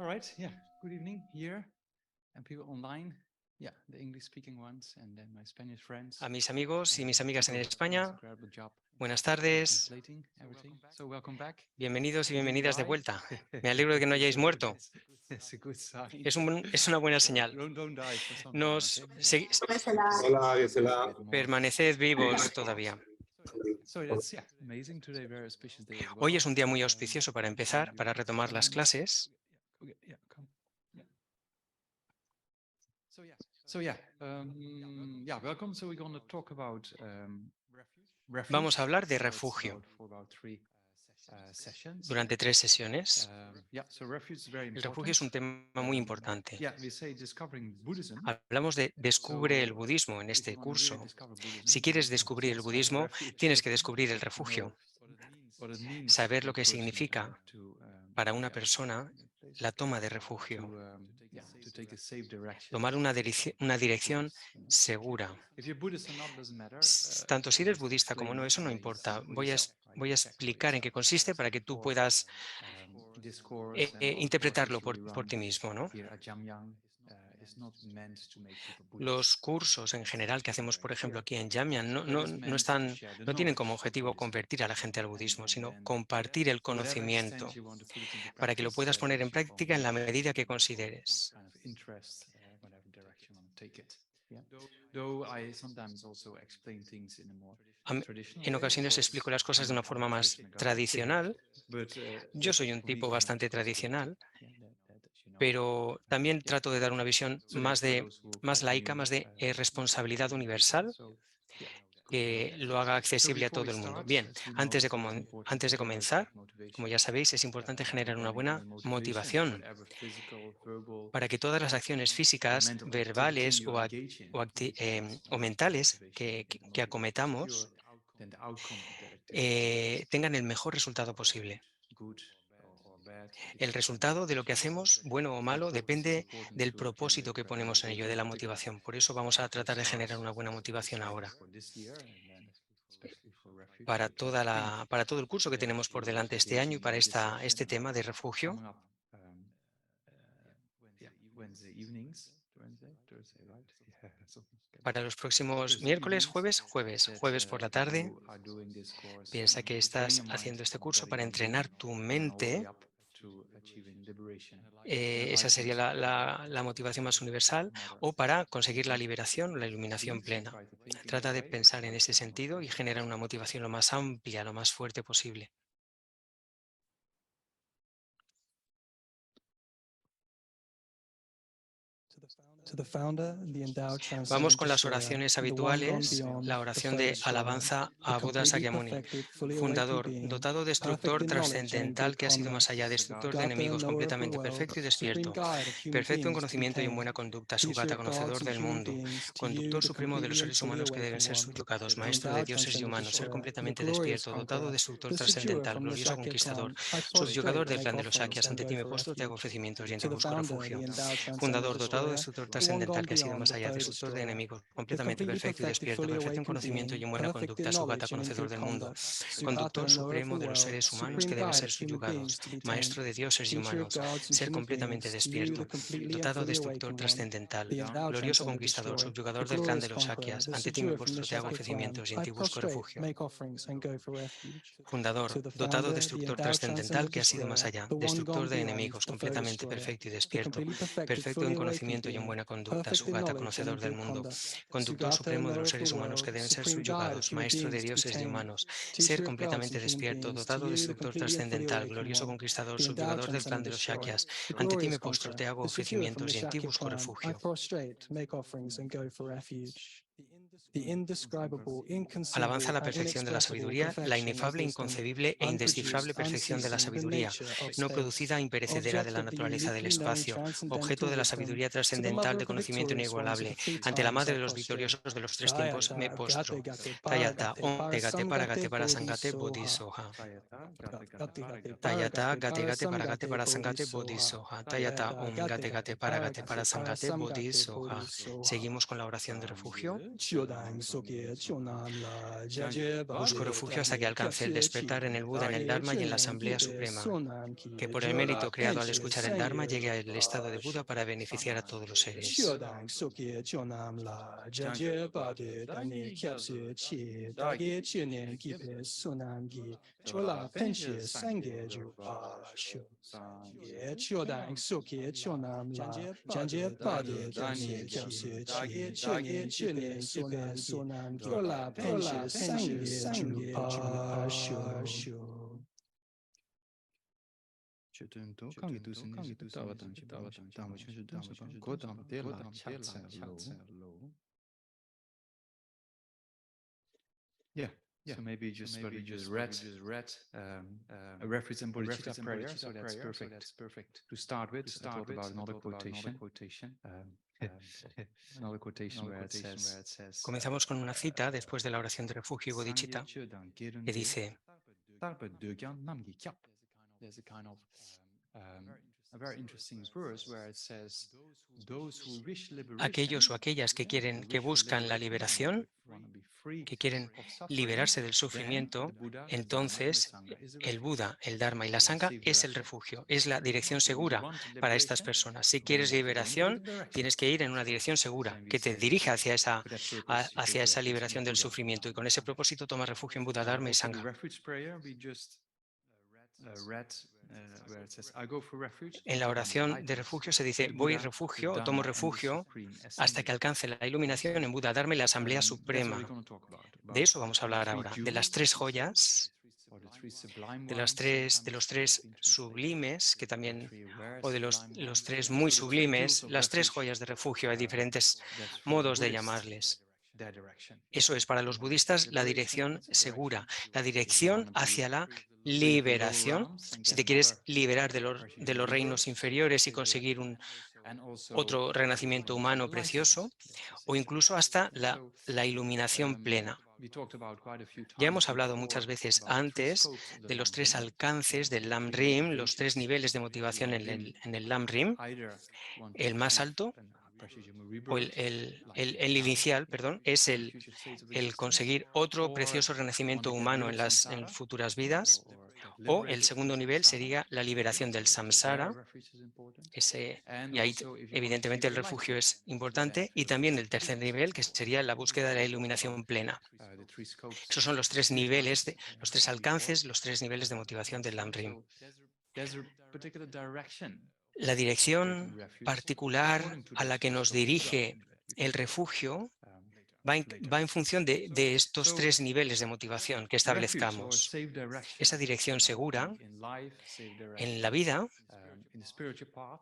All right, yeah. Good evening here and people online. Yeah, the English-speaking ones and then my Spanish friends. A mis amigos y mis amigas en People España, incredible job buenas tardes, translating everything. So welcome back. bienvenidos y You didn't bienvenidas de die. vuelta. Me alegro de que no hayáis muerto. It's a good sign. Es una buena señal. Don't die for some time, Nos okay? Hola, Gisela. permaneced vivos todavía. So that's amazing today, very auspicious day as well. Hoy es un día muy auspicioso para empezar, para retomar las clases. Okay, yeah, come. Yeah. So welcome. So we're going to talk about refuge. Vamos a hablar de So it's refugio for about 3 sessions. durante 3 sesiones. So refuge is very El important. refugio es un tema muy importante. We say discovering Buddhism. Hablamos de descubre el budismo en este curso. Si quieres descubrir el budismo, tienes que descubrir el refugio. Saber lo que significa para una persona la toma de refugio. Tomar una dirección segura. Tanto si eres budista como no, eso no importa. Voy a explicar en qué consiste para que tú puedas interpretarlo por ti mismo, ¿no? Los cursos en general que hacemos, por ejemplo, aquí en Jamyang, no tienen como objetivo convertir a la gente al budismo, sino compartir el conocimiento para que lo puedas poner en práctica en la medida que consideres. En ocasiones explico las cosas de una forma más tradicional. Yo soy un tipo bastante tradicional, pero también trato de dar una visión más laica, más de responsabilidad universal, que lo haga accesible a todo el mundo. Bien, antes de comenzar, como ya sabéis, es importante generar una buena motivación para que todas las acciones físicas, verbales o mentales que acometamos tengan el mejor resultado posible. El resultado de lo que hacemos, bueno o malo, depende del propósito que ponemos en ello, de la motivación. Por eso vamos a tratar de generar una buena motivación ahora. Para todo el curso que tenemos por delante este año y para este tema de refugio. Para los próximos miércoles, jueves por la tarde, piensa que estás haciendo este curso para entrenar tu mente. Esa sería la motivación más universal, o para conseguir la liberación, la iluminación plena. Trata de pensar en ese sentido y generar una motivación lo más amplia, lo más fuerte posible. Vamos con las oraciones habituales, la oración de alabanza a Buda Sakyamuni, fundador, dotado, destructor, trascendental, que ha sido más allá, destructor de enemigos, completamente perfecto y despierto, perfecto en conocimiento y en buena conducta, Sugata, conocedor del mundo, conductor supremo de los seres humanos que deben ser subyugados, maestro de dioses y humanos, ser completamente despierto, dotado, destructor, trascendental, glorioso conquistador, subyugador del clan de los Sakyas, ante ti me postro, te hago ofrecimientos y en ti busco refugio, fundador, dotado, destructor, trascendental, que ha sido más allá, destructor de enemigos, completamente perfecto y despierto, perfecto en conocimiento y en buena conducta, Sugata, conocedor del mundo, conductor supremo de los seres humanos que deben ser subyugados, maestro de dioses y humanos, ser completamente despierto, dotado, destructor, trascendental, glorioso conquistador, subyugador del clan de los Sakyas, ante ti me postro, te hago ofrecimientos y en ti busco refugio, fundador, dotado, destructor, trascendental, que ha sido más allá, destructor de enemigos, completamente perfecto y despierto, perfecto en conocimiento y en buena conducta, Sugata, conocedor del mundo, conductor supremo de los seres humanos que deben ser subyugados, maestro de dioses y humanos, ser completamente despierto, dotado, destructor, trascendental, glorioso conquistador, subyugador del clan de los Shakyas, ante ti me postro, te hago ofrecimientos y en ti busco refugio. Alabanza a la perfección de la sabiduría, la inefable, inconcebible e indescifrable perfección de la sabiduría, no producida, imperecedera de la naturaleza del espacio, objeto de la sabiduría trascendental de conocimiento inigualable. Ante la madre de los victoriosos de los tres tiempos me postro. Tayata, Om, Gate, Paragate, Parasangate, Bodhisoha. Tayata, Gate, Paragate, Parasangate, Bodhisoha. Tayata, Om, Gate, Paragate, Parasangate, Bodhisoha. Seguimos con la oración de refugio. Busco refugio hasta que alcance el despertar en el Buda, en el Dharma y en la Asamblea Suprema. Que por el mérito creado al escuchar el Dharma llegue al estado de Buda para beneficiar a todos los seres. So maybe just what we just read, a reference in Bodhicitta prayer, so that's perfect. To start with, I talk about another quotation. Another quotation where it says, Comenzamos con una cita después de la oración de refugio y bodhicitta que dice: there's a kind of a very interesting verse where it says, those who wish liberation, aquellos o aquellas que buscan la liberación, que quieren liberarse del sufrimiento, entonces el Buda, el Dharma y la Sangha es el refugio, es la dirección segura para estas personas. Si quieres liberación, tienes que ir en una dirección segura, que te dirija hacia esa liberación del sufrimiento. Y con ese propósito toma refugio en Buda, Dharma y Sangha. En la oración de refugio se dice: voy refugio, tomo refugio hasta que alcance la iluminación en Buda, Dharma y la Asamblea Suprema. De eso vamos a hablar ahora, de las tres joyas, de los tres sublimes, que también, o de los tres muy sublimes, las tres joyas de refugio. Hay diferentes modos de llamarles. Eso es para los budistas la dirección segura, la dirección hacia la liberación. Si te quieres liberar de los reinos inferiores y conseguir otro renacimiento humano precioso, o incluso hasta la iluminación plena. Ya hemos hablado muchas veces antes de los tres alcances del Lam Rim, los tres niveles de motivación en el Lam Rim. El más alto, o el inicial, perdón, es el conseguir otro precioso renacimiento humano en futuras vidas, o el segundo nivel sería la liberación del samsara, y ahí evidentemente el refugio es importante, y también el tercer nivel, que sería la búsqueda de la iluminación plena. Esos son los tres niveles, los tres alcances, los tres niveles de motivación del Lam Rim. La dirección particular a la que nos dirige el refugio va en función de estos tres niveles de motivación que establezcamos. Esa dirección segura en la vida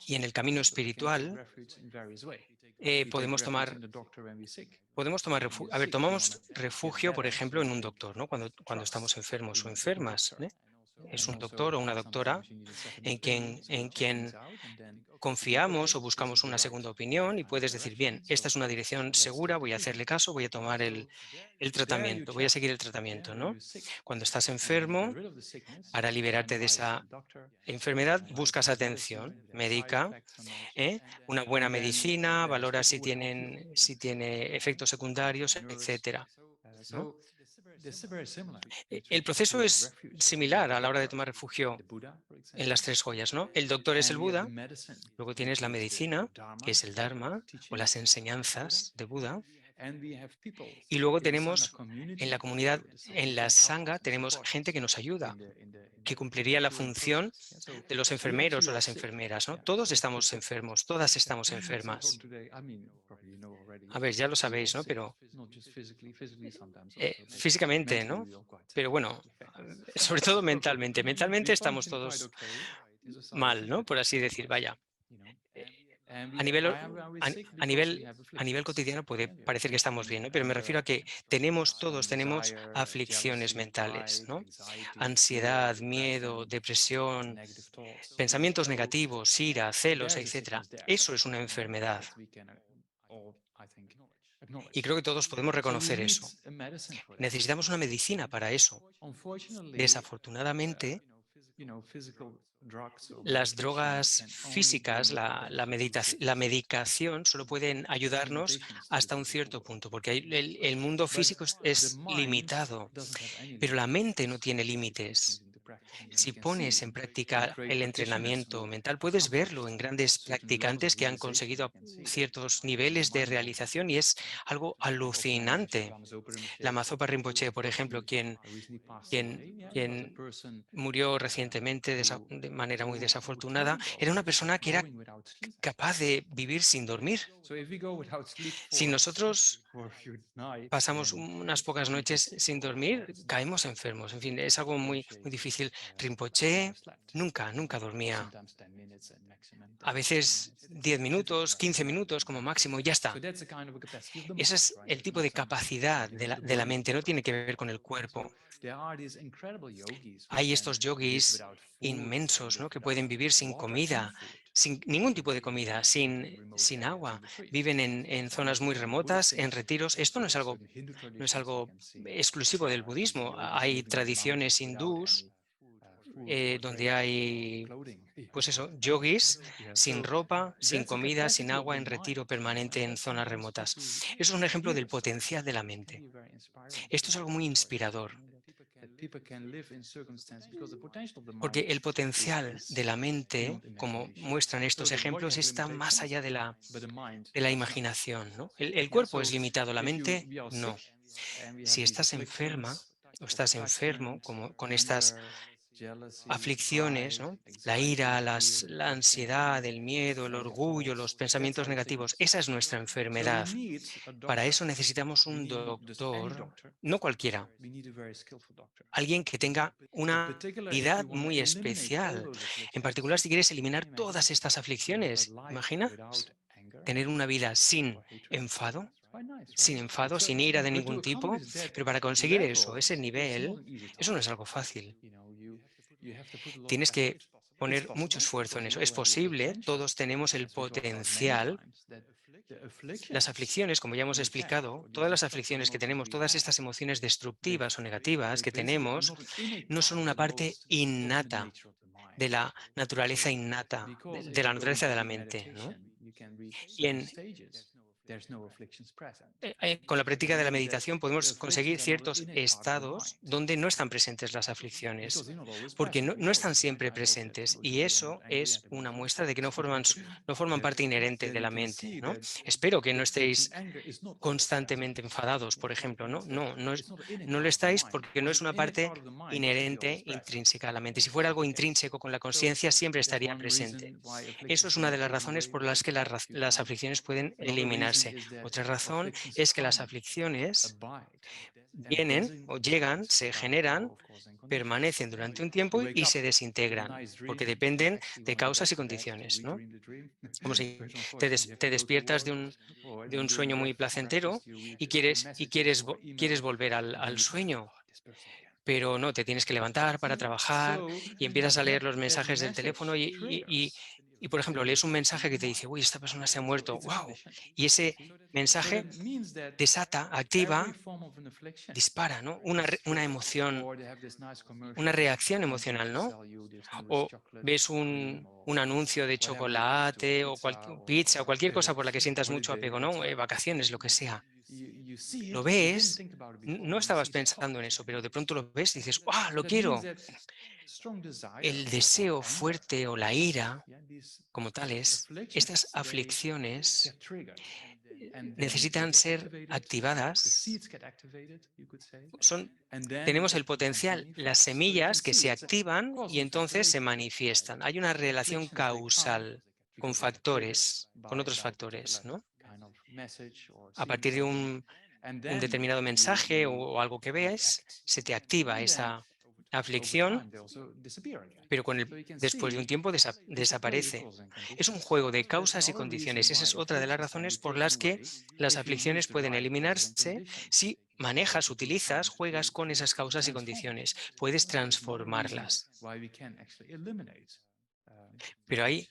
y en el camino espiritual podemos tomar refugio. A ver, tomamos refugio, por ejemplo, en un doctor, ¿no? Cuando estamos enfermos o enfermas. Es un doctor o una doctora en quien confiamos o buscamos una segunda opinión, y puedes decir: bien, esta es una dirección segura, voy a hacerle caso, voy a tomar el tratamiento, voy a seguir el tratamiento, ¿no? Cuando estás enfermo, para liberarte de esa enfermedad, buscas atención médica, una buena medicina, valora si tiene efectos secundarios, etcétera, ¿no? El proceso es similar a la hora de tomar refugio en las tres joyas, ¿no? El doctor es el Buda, luego tienes la medicina, que es el Dharma, o las enseñanzas de Buda, y luego tenemos en la comunidad, en la Sangha, tenemos gente que nos ayuda, que cumpliría la función de los enfermeros o las enfermeras, ¿no? Todos estamos enfermos, todas estamos enfermas. A ver, ya lo sabéis, ¿no? Pero físicamente, ¿no? Pero bueno, sobre todo mentalmente. Mentalmente estamos todos mal, ¿no? Por así decir, vaya. A nivel cotidiano puede parecer que estamos bien, ¿no? Pero me refiero a que todos tenemos aflicciones mentales, ¿no? Ansiedad, miedo, depresión, pensamientos negativos, ira, celos, etc. Eso es una enfermedad. Y creo que todos podemos reconocer eso. Necesitamos una medicina para eso. Desafortunadamente, Las drogas físicas, la medicación solo pueden ayudarnos hasta un cierto punto, porque el mundo físico es limitado, pero la mente no tiene límites. Si pones en práctica el entrenamiento mental, puedes verlo en grandes practicantes que han conseguido ciertos niveles de realización y es algo alucinante. Lama Zopa Rinpoche, por ejemplo, quien murió recientemente de manera muy desafortunada, era una persona que era capaz de vivir sin dormir. Si nosotros pasamos unas pocas noches sin dormir, caemos enfermos. En fin, es algo muy difícil. Rinpoche nunca dormía. A veces 10 minutos, 15 minutos como máximo y ya está. Ese es el tipo de capacidad de la mente, no tiene que ver con el cuerpo. Hay estos yogis inmensos, ¿no?, que pueden vivir sin comida, sin ningún tipo de comida, sin agua. Viven en zonas muy remotas, en retiros. Esto no es algo exclusivo del budismo. Hay tradiciones hindús donde hay, pues eso, yogis sin ropa, sin comida, sin agua, en retiro permanente en zonas remotas. Eso es un ejemplo del potencial de la mente. Esto es algo muy inspirador, porque el potencial de la mente, como muestran estos ejemplos, está más allá de la imaginación, ¿no? El cuerpo es limitado, la mente no. Si estás enferma o estás enfermo con estas aflicciones, ¿no?, la ira, la ansiedad, el miedo, el orgullo, los pensamientos negativos, esa es nuestra enfermedad. Para eso necesitamos un doctor, no cualquiera, alguien que tenga una habilidad muy especial. En particular, si quieres eliminar todas estas aflicciones, imagina tener una vida sin enfado, sin ira de ningún tipo, pero para conseguir eso, ese nivel, eso no es algo fácil. Tienes que poner mucho esfuerzo en eso. Es posible, todos tenemos el potencial. Las aflicciones, como ya hemos explicado, todas las aflicciones que tenemos, todas estas emociones destructivas o negativas que tenemos, no son una parte innata de la naturaleza innata, de la naturaleza de la mente, ¿no? Y con la práctica de la meditación podemos conseguir ciertos estados donde no están presentes las aflicciones, porque no están siempre presentes y eso es una muestra de que no forman parte inherente de la mente, ¿no? Espero que no estéis constantemente enfadados, por ejemplo, ¿no? No lo estáis porque no es una parte inherente, intrínseca a la mente. Si fuera algo intrínseco con la conciencia, siempre estaría presente. Eso es una de las razones por las que las aflicciones pueden eliminarse. Otra razón es que las aflicciones vienen o llegan, se generan, permanecen durante un tiempo y se desintegran, porque dependen de causas y condiciones, ¿no? Como si te despiertas de un sueño muy placentero y quieres volver al sueño, pero no, te tienes que levantar para trabajar y empiezas a leer los mensajes del teléfono y, por ejemplo, lees un mensaje que te dice, uy, esta persona se ha muerto, wow, y ese mensaje desata, activa, dispara, ¿no?, una emoción, una reacción emocional, ¿no? O ves un anuncio de chocolate o pizza o cualquier cosa por la que sientas mucho apego, ¿no? Vacaciones, lo que sea. Lo ves, no estabas pensando en eso, pero de pronto lo ves y dices, ¡ah, lo quiero! El deseo fuerte o la ira, como tales, estas aflicciones necesitan ser activadas. Tenemos el potencial, las semillas que se activan y entonces se manifiestan. Hay una relación causal con factores, con otros factores, ¿no? A partir de un determinado mensaje o algo que veas, se te activa esa aflicción, pero después de un tiempo desaparece. Es un juego de causas y condiciones. Esa es otra de las razones por las que las aflicciones pueden eliminarse si manejas, utilizas, juegas con esas causas y condiciones. Puedes transformarlas. Pero ahí,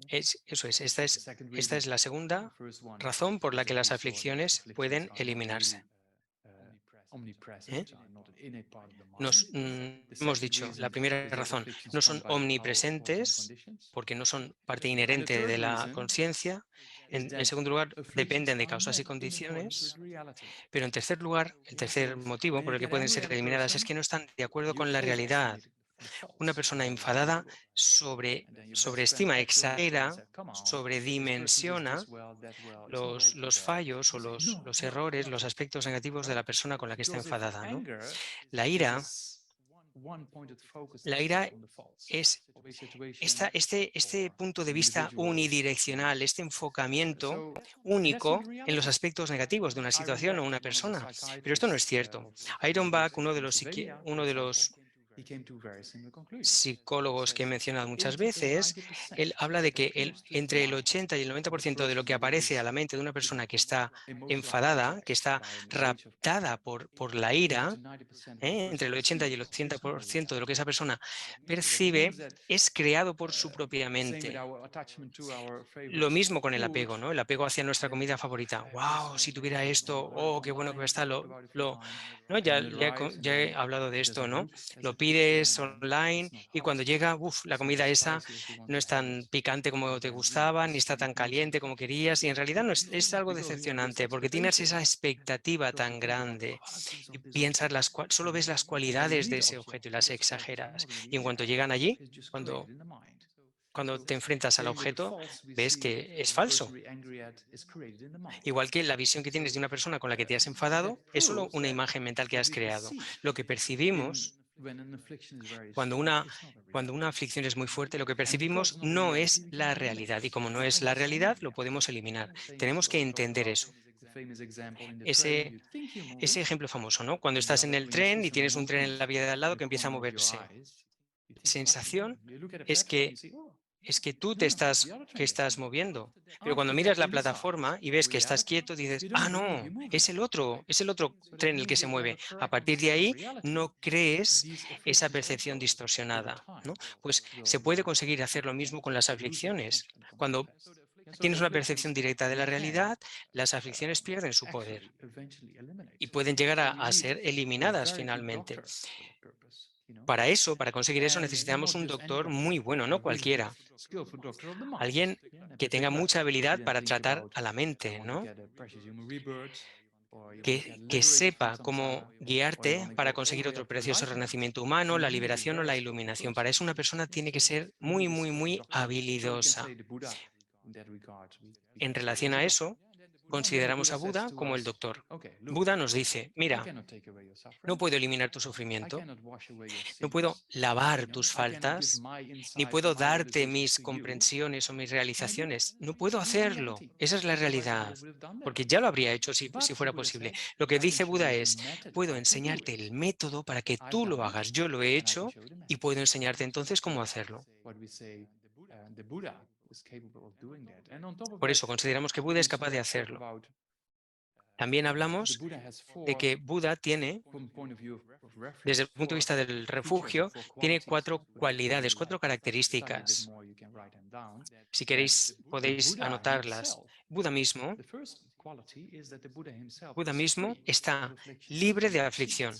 eso es, esta es la segunda razón por la que las aflicciones pueden eliminarse. Hemos dicho, la primera razón, no son omnipresentes porque no son parte inherente de la conciencia. En segundo lugar, dependen de causas y condiciones. Pero en tercer lugar, el tercer motivo por el que pueden ser eliminadas es que no están de acuerdo con la realidad. Una persona enfadada sobreestima, exagera, sobredimensiona los fallos o los errores, los aspectos negativos de la persona con la que está enfadada, ¿no? La ira es este punto de vista unidireccional, este enfocamiento único en los aspectos negativos de una situación o una persona. Pero esto no es cierto. Aaron Bach, uno de los psicólogos que he mencionado muchas veces, él habla de que entre el 80 y el 90% de lo que aparece a la mente de una persona que está enfadada, que está raptada por la ira, entre el 80 y el 100% de lo que esa persona percibe es creado por su propia mente. Lo mismo con el apego, ¿no? El apego hacia nuestra comida favorita. ¡Wow! Si tuviera esto, ¡oh, qué bueno que está! ¿no? Ya he hablado de esto, ¿no? Lo pides online y cuando llega, la comida esa no es tan picante como te gustaba, ni está tan caliente como querías, y en realidad no es algo decepcionante porque tienes esa expectativa tan grande y piensas solo ves las cualidades de ese objeto y las exageras. Y en cuanto llegan allí, cuando te enfrentas al objeto, ves que es falso. Igual que la visión que tienes de una persona con la que te has enfadado es solo una imagen mental que has creado. Lo que percibimos cuando una aflicción es muy fuerte, lo que percibimos no es la realidad. Y como no es la realidad, lo podemos eliminar. Tenemos que entender eso. Ese ejemplo famoso, ¿no? Cuando estás en el tren y tienes un tren en la vía de al lado que empieza a moverse. Sensación es que tú te estás moviendo. Pero cuando miras la plataforma y ves que estás quieto, dices, no, es el otro tren el que se mueve. A partir de ahí no crees esa percepción distorsionada, ¿no? Pues se puede conseguir hacer lo mismo con las aflicciones. Cuando tienes una percepción directa de la realidad, las aflicciones pierden su poder y pueden llegar a ser eliminadas finalmente. Para conseguir eso, necesitamos un doctor muy bueno, no cualquiera. Alguien que tenga mucha habilidad para tratar a la mente, ¿no? Que sepa cómo guiarte para conseguir otro precioso renacimiento humano, la liberación o la iluminación. Para eso una persona tiene que ser muy, muy, muy habilidosa. En relación a eso, consideramos a Buda como el doctor. Buda nos dice, mira, no puedo eliminar tu sufrimiento, no puedo lavar tus faltas, ni puedo darte mis comprensiones o mis realizaciones. No puedo hacerlo. Esa es la realidad, porque ya lo habría hecho si fuera posible. Lo que dice Buda es, puedo enseñarte el método para que tú lo hagas. Yo lo he hecho y puedo enseñarte entonces cómo hacerlo. Por eso consideramos que Buda es capaz de hacerlo. También hablamos de que Buda tiene, desde el punto de vista del refugio, tiene 4 cualidades, 4 características. Si queréis, podéis anotarlas. Buda mismo está libre de aflicción.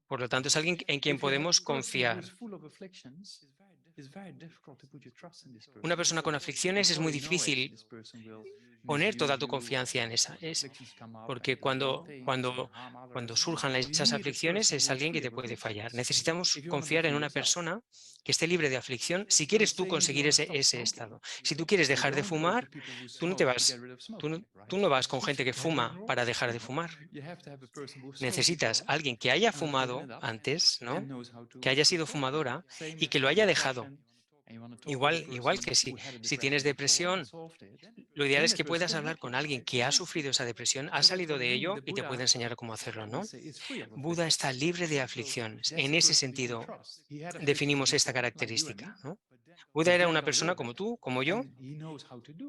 Por lo tanto, es alguien en quien podemos confiar. Una persona con aflicciones es muy difícil poner toda tu confianza en esa. Porque cuando surjan esas aflicciones es alguien que te puede fallar. Necesitamos confiar en una persona que esté libre de aflicción si quieres tú conseguir ese estado. Si tú quieres dejar de fumar, tú no vas con gente que fuma para dejar de fumar. Necesitas a alguien que haya fumado antes, ¿no? Que haya sido fumadora y que lo haya dejado. Igual que si tienes depresión, lo ideal es que puedas hablar con alguien que ha sufrido esa depresión, ha salido de ello y te puede enseñar cómo hacerlo, ¿no? Buda está libre de aflicción. En ese sentido, definimos esta característica, ¿no? Buda era una persona como tú, como yo,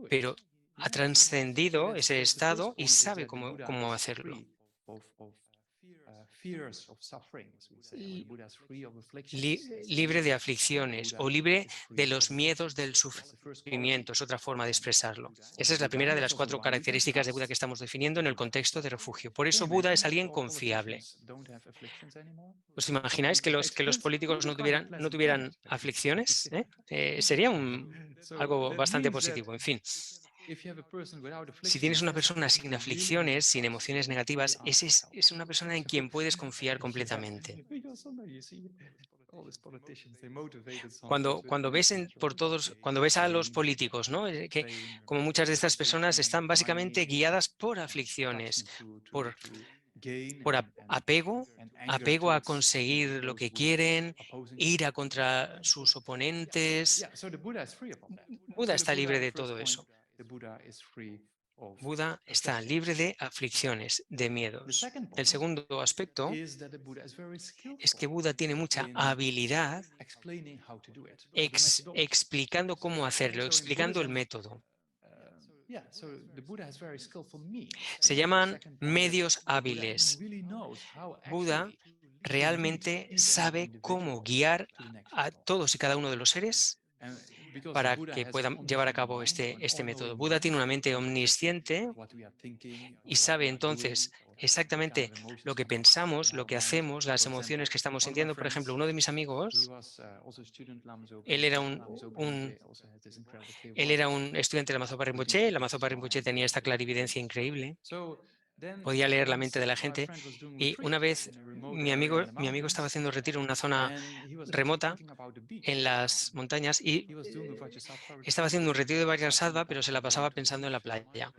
pero ha trascendido ese estado y sabe cómo hacerlo. libre de aflicciones o libre de los miedos del sufrimiento, es otra forma de expresarlo. Esa es la primera de las 4 características de Buda que estamos definiendo en el contexto de refugio. Por eso Buda es alguien confiable. ¿Os imagináis que los políticos no tuvieran aflicciones? Sería algo bastante positivo. En fin, si tienes una persona sin aflicciones, sin emociones negativas, es una persona en quien puedes confiar completamente. Cuando ves a los políticos, ¿no? Que como muchas de estas personas están básicamente guiadas por aflicciones, por apego a conseguir lo que quieren, ira contra sus oponentes. Buda está libre de todo eso. Buda está libre de aflicciones, de miedos. El segundo aspecto es que Buda tiene mucha habilidad explicando cómo hacerlo, explicando el método. Se llaman medios hábiles. Buda realmente sabe cómo guiar a todos y cada uno de los seres para que puedan llevar a cabo este método. Buda tiene una mente omnisciente y sabe entonces exactamente lo que pensamos, lo que hacemos, las emociones que estamos sintiendo. Por ejemplo, uno de mis amigos, él era un estudiante de la Mazopa Rinpoche. La Mazopa Rinpoche tenía esta clarividencia increíble. Podía leer la mente de la gente y una vez mi amigo estaba haciendo retiro en una zona remota en las montañas y estaba haciendo un retiro de Vajrasattva, pero se la pasaba pensando en la playa.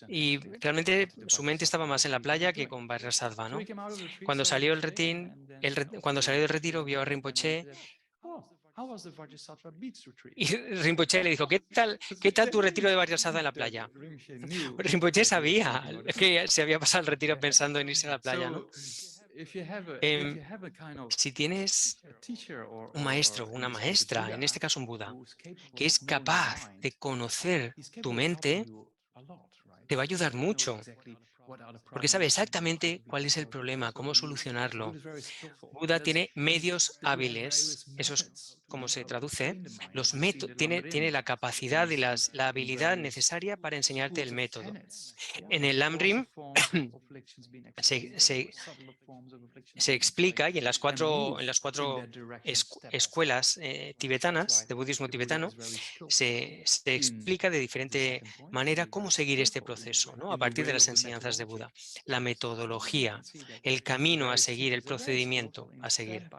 Y realmente su mente estaba más en la playa que con Vajrasattva, ¿no? Cuando salió del retiro vio a Rinpoche y Rinpoche le dijo, ¿qué tal tu retiro de Vajrasattva en la playa? Rinpoche sabía que se había pasado el retiro pensando en irse a la playa, ¿no? Si tienes un maestro o una maestra, en este caso un Buda, que es capaz de conocer tu mente, te va a ayudar mucho, porque sabe exactamente cuál es el problema, cómo solucionarlo. Buda tiene medios hábiles, eso es como se traduce, tiene la capacidad y la habilidad necesaria para enseñarte el método. En el Lamrim se explica, y en las cuatro escuelas tibetanas, de budismo tibetano, se explica de diferente manera cómo seguir este proceso, ¿no? A partir de las enseñanzas de Buda. La metodología, el camino a seguir, el procedimiento a seguir.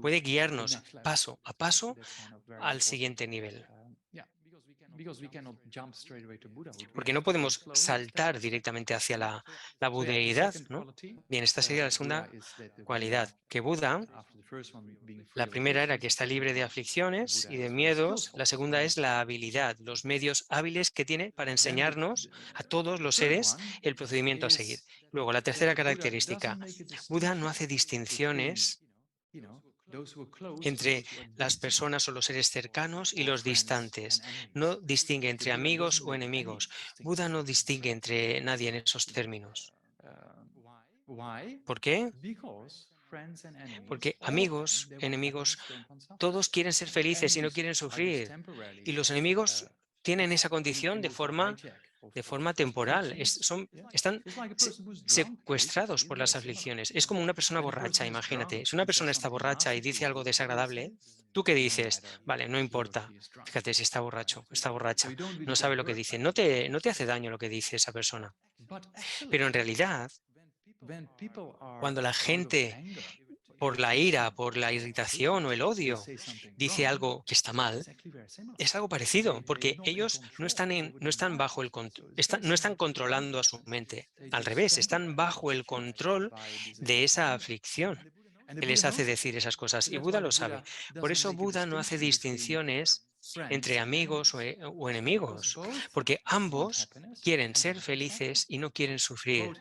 Puede guiarnos paso a paso al siguiente nivel. Porque no podemos saltar directamente hacia la budeidad, ¿no? Bien, esta sería la segunda cualidad, que Buda, la primera era que está libre de aflicciones y de miedos, la segunda es la habilidad, los medios hábiles que tiene para enseñarnos a todos los seres el procedimiento a seguir. Luego, la tercera característica, Buda no hace distinciones entre las personas o los seres cercanos y los distantes. No distingue entre amigos o enemigos. Buda no distingue entre nadie en esos términos. ¿Por qué? Porque amigos, enemigos, todos quieren ser felices y no quieren sufrir. Y los enemigos tienen esa condición de forma temporal, están secuestrados por las aflicciones. Es como una persona borracha, imagínate. Si una persona está borracha y dice algo desagradable, ¿tú qué dices? Vale, no importa. Fíjate, si está borracho, está borracha, no sabe lo que dice. No te hace daño lo que dice esa persona. Pero en realidad, cuando la gente, por la ira, por la irritación o el odio, dice algo que está mal, es algo parecido, porque ellos no están bajo el control, no están controlando a su mente. Al revés, están bajo el control de esa aflicción que les hace decir esas cosas. Y Buda lo sabe. Por eso Buda no hace distinciones entre amigos o enemigos, porque ambos quieren ser felices y no quieren sufrir.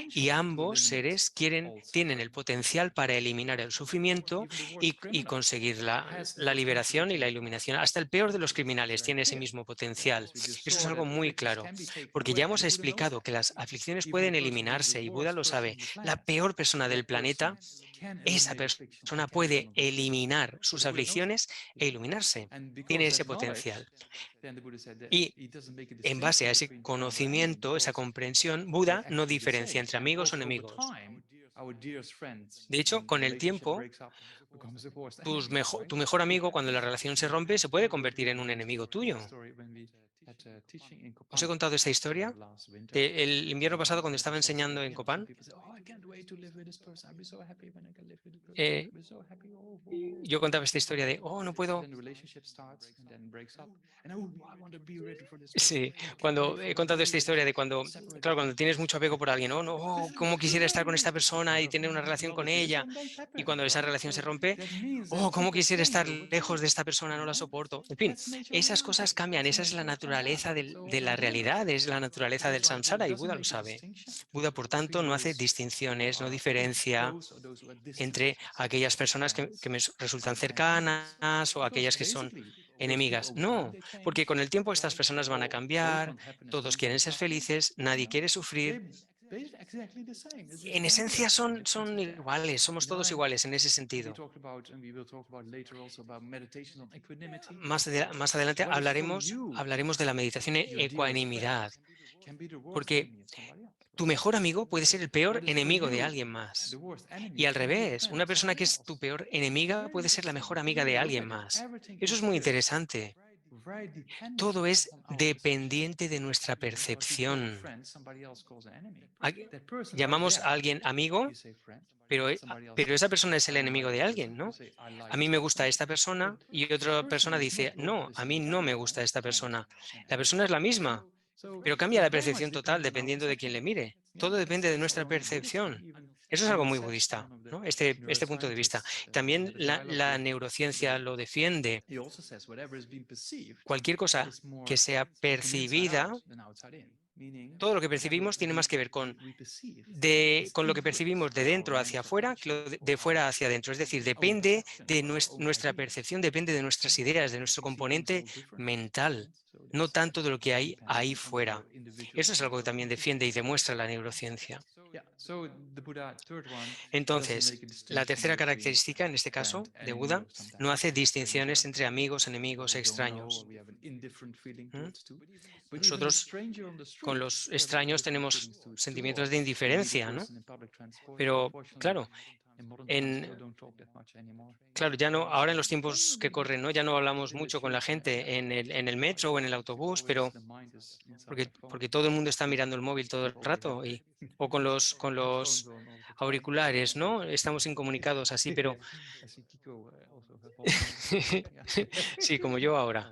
Y ambos seres tienen el potencial para eliminar el sufrimiento y conseguir la liberación y la iluminación. Hasta el peor de los criminales tiene ese mismo potencial. Eso es algo muy claro, porque ya hemos explicado que las aflicciones pueden eliminarse y Buda lo sabe. La peor persona del planeta, esa persona puede eliminar sus aflicciones e iluminarse. Tiene ese potencial. Y en base a ese conocimiento, esa comprensión, Buda no diferencia entre amigos o enemigos. De hecho, con el tiempo, tu mejor amigo, cuando la relación se rompe, se puede convertir en un enemigo tuyo. ¿Os he contado esta historia? El invierno pasado, cuando estaba enseñando en Copán, yo contaba esta historia de, no puedo. Sí, cuando he contado esta historia de cuando, claro, cuando tienes mucho apego por alguien, cómo quisiera estar con esta persona y tener una relación con ella, y cuando esa relación se rompe, cómo quisiera estar lejos de esta persona, no la soporto. En fin, esas cosas cambian, esa es la naturaleza de la realidad, es la naturaleza del samsara y Buda lo sabe. Buda, por tanto, no hace distinciones, no diferencia entre aquellas personas que me resultan cercanas o aquellas que son enemigas. No, porque con el tiempo estas personas van a cambiar, todos quieren ser felices, nadie quiere sufrir. En esencia son iguales, somos todos iguales en ese sentido. Más adelante hablaremos de la meditación en ecuanimidad, porque tu mejor amigo puede ser el peor enemigo de alguien más. Y al revés, una persona que es tu peor enemiga puede ser la mejor amiga de alguien más. Eso es muy interesante. Todo es dependiente de nuestra percepción. Llamamos a alguien amigo, pero esa persona es el enemigo de alguien, ¿no? A mí me gusta esta persona y otra persona dice, no, a mí no me gusta esta persona. La persona es la misma, pero cambia la percepción total dependiendo de quién le mire. Todo depende de nuestra percepción. Eso es algo muy budista, ¿no? Este punto de vista. También la neurociencia lo defiende. Cualquier cosa que sea percibida, todo lo que percibimos tiene más que ver con lo que percibimos de dentro hacia afuera que de fuera hacia adentro. Es decir, depende de nuestra percepción, depende de nuestras ideas, de nuestro componente mental, no tanto de lo que hay ahí fuera. Eso es algo que también defiende y demuestra la neurociencia. Entonces, la tercera característica, en este caso, de Buda, no hace distinciones entre amigos, enemigos, extraños. Nosotros con los extraños tenemos sentimientos de indiferencia, ¿no? Pero, claro, ya no, ahora en los tiempos que corren, ¿no? Ya no hablamos mucho con la gente en el metro o en el autobús, pero porque todo el mundo está mirando el móvil todo el rato o con los auriculares, ¿no? Estamos incomunicados así, pero sí, como yo ahora.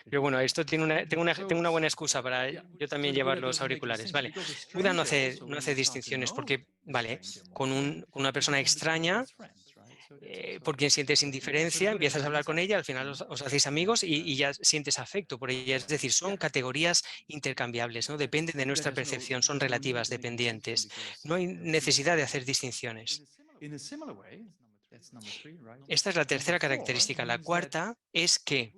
Pero bueno, esto tengo una buena excusa para yo también llevar los auriculares. Vale, Buda no hace distinciones porque, vale, con una persona extraña, por quien sientes indiferencia, empiezas a hablar con ella, al final os hacéis amigos y ya sientes afecto por ella. Es decir, son categorías intercambiables, ¿no? Dependen de nuestra percepción, son relativas, dependientes. No hay necesidad de hacer distinciones. Esta es la tercera característica. La cuarta es que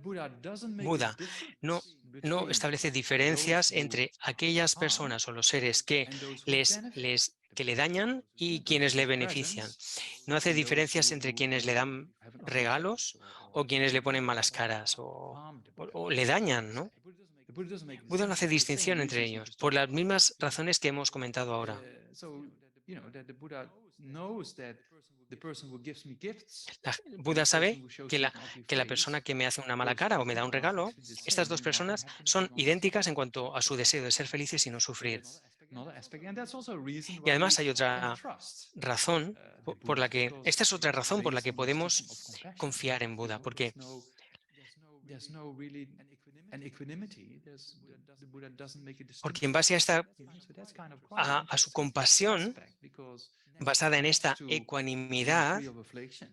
Buda no establece diferencias entre aquellas personas o los seres que le dañan y quienes le benefician. No hace diferencias entre quienes le dan regalos o quienes le ponen malas caras o le dañan, ¿no? Buda no hace distinción entre ellos, por las mismas razones que hemos comentado ahora. Buda sabe que la persona que me hace una mala cara o me da un regalo, estas dos personas son idénticas en cuanto a su deseo de ser felices y no sufrir. Y además hay otra razón esta es otra razón por la que podemos confiar en Buda, porque Porque en base a su compasión, basada en esta ecuanimidad,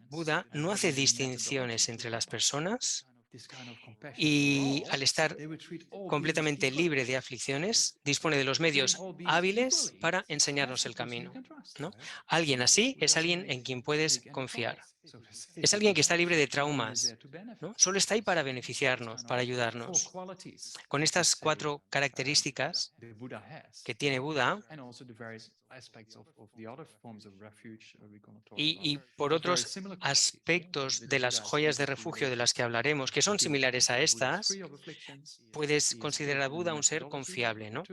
Buda no hace distinciones entre las personas y, al estar completamente libre de aflicciones, dispone de los medios hábiles para enseñarnos el camino, ¿no? Alguien así es alguien en quien puedes confiar. Es alguien que está libre de traumas, ¿no? Solo está ahí para beneficiarnos, para ayudarnos. Con estas 4 características que tiene Buda y por otros aspectos de las joyas de refugio de las que hablaremos, que son similares a estas, puedes considerar a Buda un ser confiable, ¿no?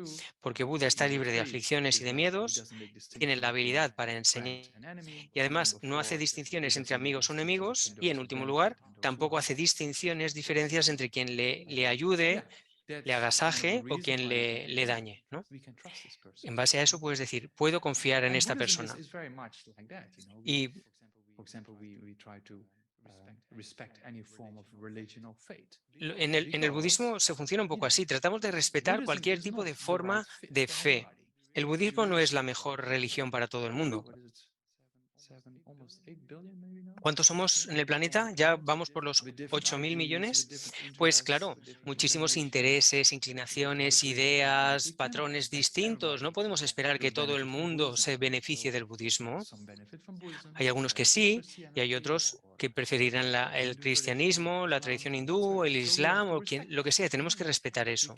Porque Buda está libre de aflicciones y de miedos, tiene la habilidad para enseñar y además no hace distinciones entre amigos o enemigos y, en último lugar, tampoco hace distinciones, diferencias entre quien le ayude, le agasaje o quien le dañe, ¿no? En base a eso puedes decir, puedo confiar en esta persona. Y en el budismo se funciona un poco así. Tratamos de respetar cualquier tipo de forma de fe. El budismo no es la mejor religión para todo el mundo. ¿Cuántos somos en el planeta? ¿Ya vamos por los 8.000 millones? Pues claro, muchísimos intereses, inclinaciones, ideas, patrones distintos. No podemos esperar que todo el mundo se beneficie del budismo. Hay algunos que sí y hay otros que preferirán el cristianismo, la tradición hindú, el islam o lo que sea. Tenemos que respetar eso.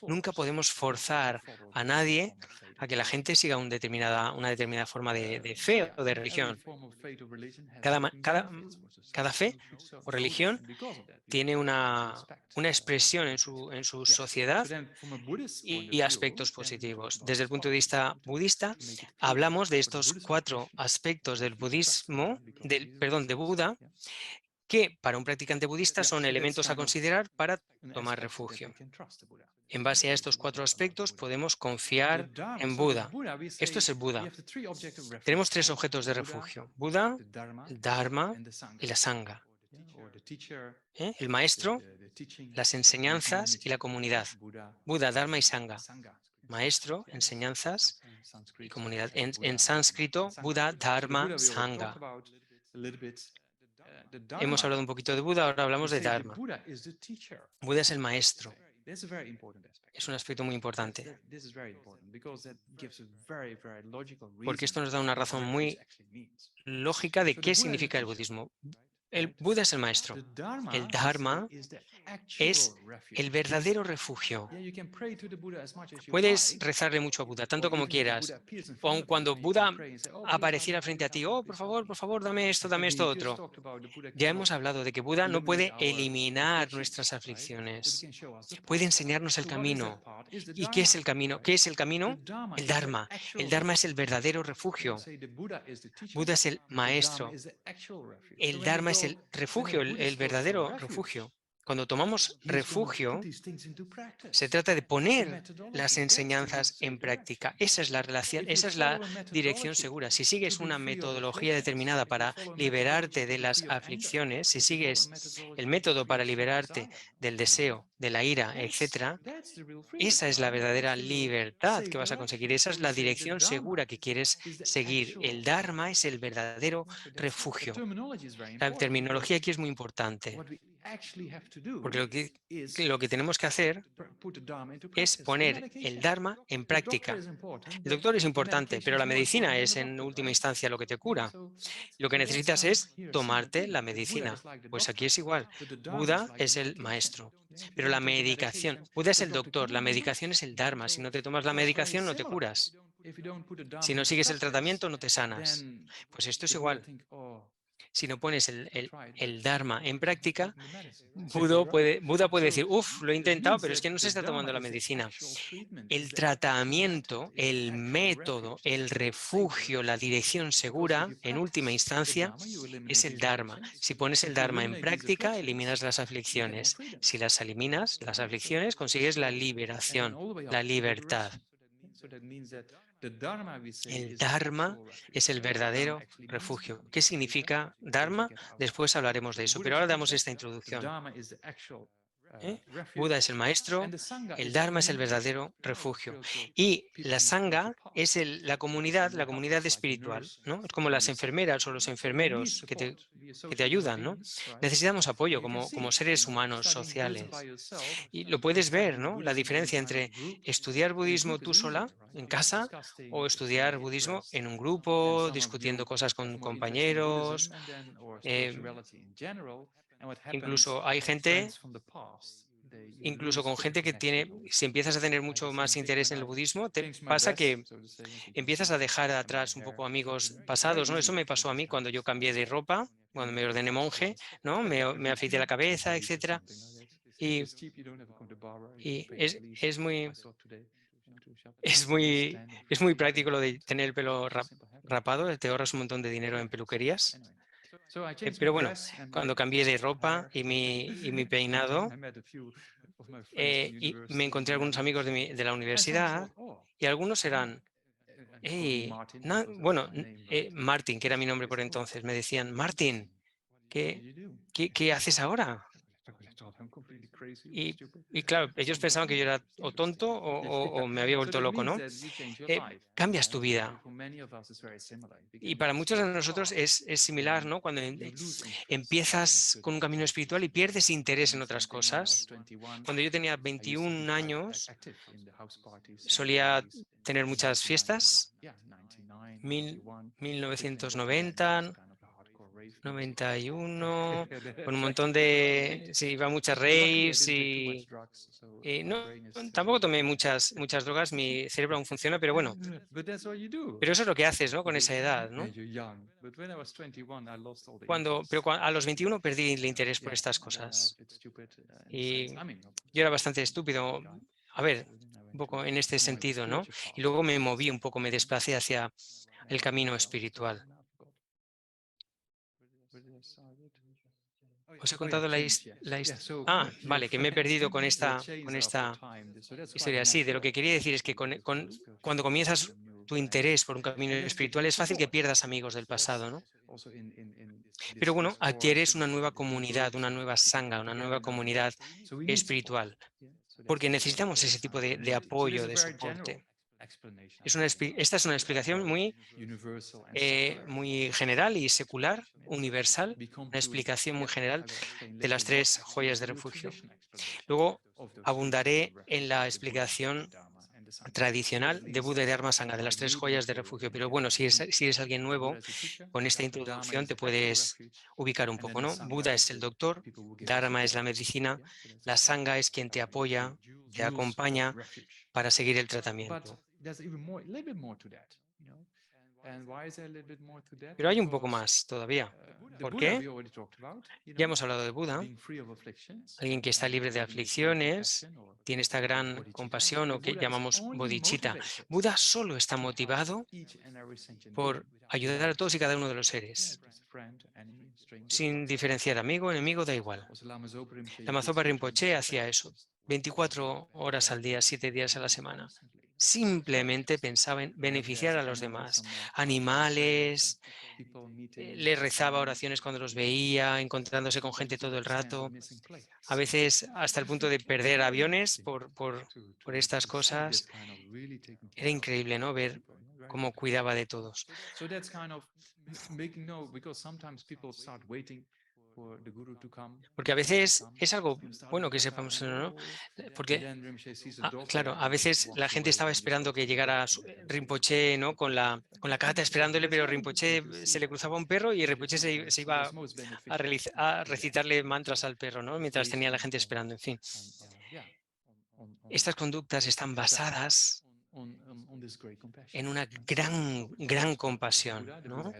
Nunca podemos forzar a nadie a que la gente siga una determinada forma de fe o de religión. Cada fe o religión tiene una expresión en su sociedad y aspectos positivos. Desde el punto de vista budista, hablamos de estos 4 aspectos del budismo, de Buda, que para un practicante budista son elementos a considerar para tomar refugio. En base a estos 4 aspectos podemos confiar en Buda. Esto es el Buda. Tenemos 3 objetos de refugio: Buda, el Dharma y la Sangha. El maestro, las enseñanzas y la comunidad. Buda, Dharma y Sangha. Maestro, enseñanzas y comunidad. En sánscrito, Buda, Dharma, Sangha. Hemos hablado un poquito de Buda, ahora hablamos de Dharma. Buda es el maestro. Es un aspecto muy importante. Porque esto nos da una razón muy lógica de qué significa el budismo. El Buda es el maestro. El Dharma es el verdadero refugio. Puedes rezarle mucho a Buda, tanto como quieras. O aun cuando Buda apareciera frente a ti, oh, por favor, dame esto, otro. Ya hemos hablado de que Buda no puede eliminar nuestras aflicciones. Puede enseñarnos el camino. ¿Y qué es el camino? ¿Qué es el camino? El Dharma. El Dharma es el verdadero refugio. Buda es el maestro. El Dharma es el refugio, el verdadero refugio. Cuando tomamos refugio, se trata de poner las enseñanzas en práctica. Esa es la relación, esa es la dirección segura. Si sigues una metodología determinada para liberarte de las aflicciones, si sigues el método para liberarte del deseo, de la ira, etc., esa es la verdadera libertad que vas a conseguir. Esa es la dirección segura que quieres seguir. El Dharma es el verdadero refugio. La terminología aquí es muy importante, porque lo que tenemos que hacer es poner el Dharma en práctica. El doctor es importante, pero la medicina es en última instancia lo que te cura. Lo que necesitas es tomarte la medicina. Pues aquí es igual. Buda es el maestro, pero la medicación, Buda es el doctor, la medicación es el Dharma. Si no te tomas la medicación, no te curas. Si no sigues el tratamiento, no te sanas. Pues esto es igual. Si no pones el Dharma en práctica, Buda puede decir, lo he intentado, pero es que no se está tomando la medicina. El tratamiento, el método, el refugio, la dirección segura, en última instancia, es el Dharma. Si pones el Dharma en práctica, eliminas las aflicciones. Si las eliminas, las aflicciones, consigues la liberación, la libertad. El Dharma es el verdadero refugio. ¿Qué significa Dharma? Después hablaremos de eso, pero ahora damos esta introducción. Buda es el maestro, el Dharma es el verdadero refugio. Y la Sangha es la comunidad espiritual, ¿no? Es como las enfermeras o los enfermeros que te ayudan, ¿no? Necesitamos apoyo como seres humanos, sociales. Y lo puedes ver, ¿no? La diferencia entre estudiar budismo tú sola, en casa, o estudiar budismo en un grupo, discutiendo cosas con compañeros. Incluso hay gente, incluso con gente que si empiezas a tener mucho más interés en el budismo, te pasa que empiezas a dejar atrás un poco amigos pasados, ¿no? Eso me pasó a mí cuando yo cambié de ropa, cuando me ordené monje, ¿no? Me afeité la cabeza, etcétera. Y es muy práctico lo de tener el pelo rapado, te ahorras un montón de dinero en peluquerías. Pero bueno, cuando cambié de ropa y mi peinado, y me encontré algunos amigos de la universidad y algunos eran, Martin, que era mi nombre por entonces, me decían, Martin, ¿qué haces ahora? Y claro, ellos pensaban que yo era o tonto o me había vuelto loco, ¿no? Cambias tu vida. Y para muchos de nosotros es similar, ¿no? Cuando empiezas con un camino espiritual y pierdes interés en otras cosas. Cuando yo tenía 21 años, solía tener muchas fiestas, 1990, 91, con un montón de... Sí, iba a muchas raves y tampoco tomé muchas drogas, mi cerebro aún funciona, pero bueno. Pero eso es lo que haces, ¿no? Con esa edad, ¿no? Pero a los 21 perdí el interés por estas cosas. Y yo era bastante estúpido. A ver, un poco en este sentido, ¿no? Y luego me moví un poco, me desplacé hacia el camino espiritual. Os he contado la historia. Vale, que me he perdido con esta historia. Sí, de lo que quería decir es que cuando comienzas tu interés por un camino espiritual es fácil que pierdas amigos del pasado, ¿no? Pero bueno, adquieres una nueva comunidad, una nueva sangha, una nueva comunidad espiritual, porque necesitamos ese tipo de apoyo, de soporte. Esta es una explicación muy general y secular, universal, una explicación muy general de las tres joyas de refugio. Luego abundaré en la explicación tradicional de Buda y Dharma Sangha, de las tres joyas de refugio. Pero bueno, si eres alguien nuevo, con esta introducción te puedes ubicar un poco, ¿no? Buda es el doctor, Dharma es la medicina, la Sangha es quien te apoya, te acompaña para seguir el tratamiento. Pero hay un poco más todavía. ¿Por qué? Ya hemos hablado de Buda, alguien que está libre de aflicciones, tiene esta gran compasión o que llamamos bodhicitta. Buda solo está motivado por ayudar a todos y cada uno de los seres, sin diferenciar amigo, enemigo, da igual. Lama Zopa Rinpoche hacía eso, 24 horas al día, 7 días a la semana. Simplemente pensaba en beneficiar a los demás, animales, le rezaba oraciones cuando los veía, encontrándose con gente todo el rato, a veces hasta el punto de perder aviones por estas cosas. Era increíble, ¿no? Ver cómo cuidaba de todos. Porque a veces es algo bueno que sepamos, ¿no? Porque, claro, a veces la gente estaba esperando que llegara Rinpoche, ¿no? Con la cata esperándole, pero Rinpoche se le cruzaba un perro y Rinpoche se iba a recitarle mantras al perro, ¿no? Mientras tenía a la gente esperando, en fin. Estas conductas están basadas en una gran compasión, ¿no?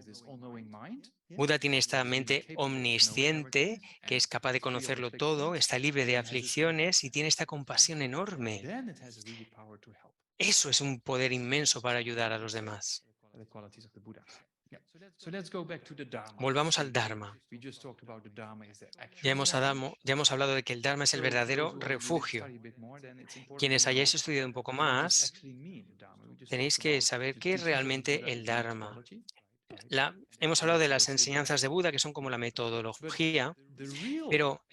Buda tiene esta mente omnisciente que es capaz de conocerlo todo, está libre de aflicciones y tiene esta compasión enorme. Eso es un poder inmenso para ayudar a los demás. Volvamos al Dharma. Ya hemos hablado de que el Dharma es el verdadero refugio. Quienes hayáis estudiado un poco más, tenéis que saber qué es realmente el Dharma. hemos hablado de las enseñanzas de Buda, que son como la metodología, pero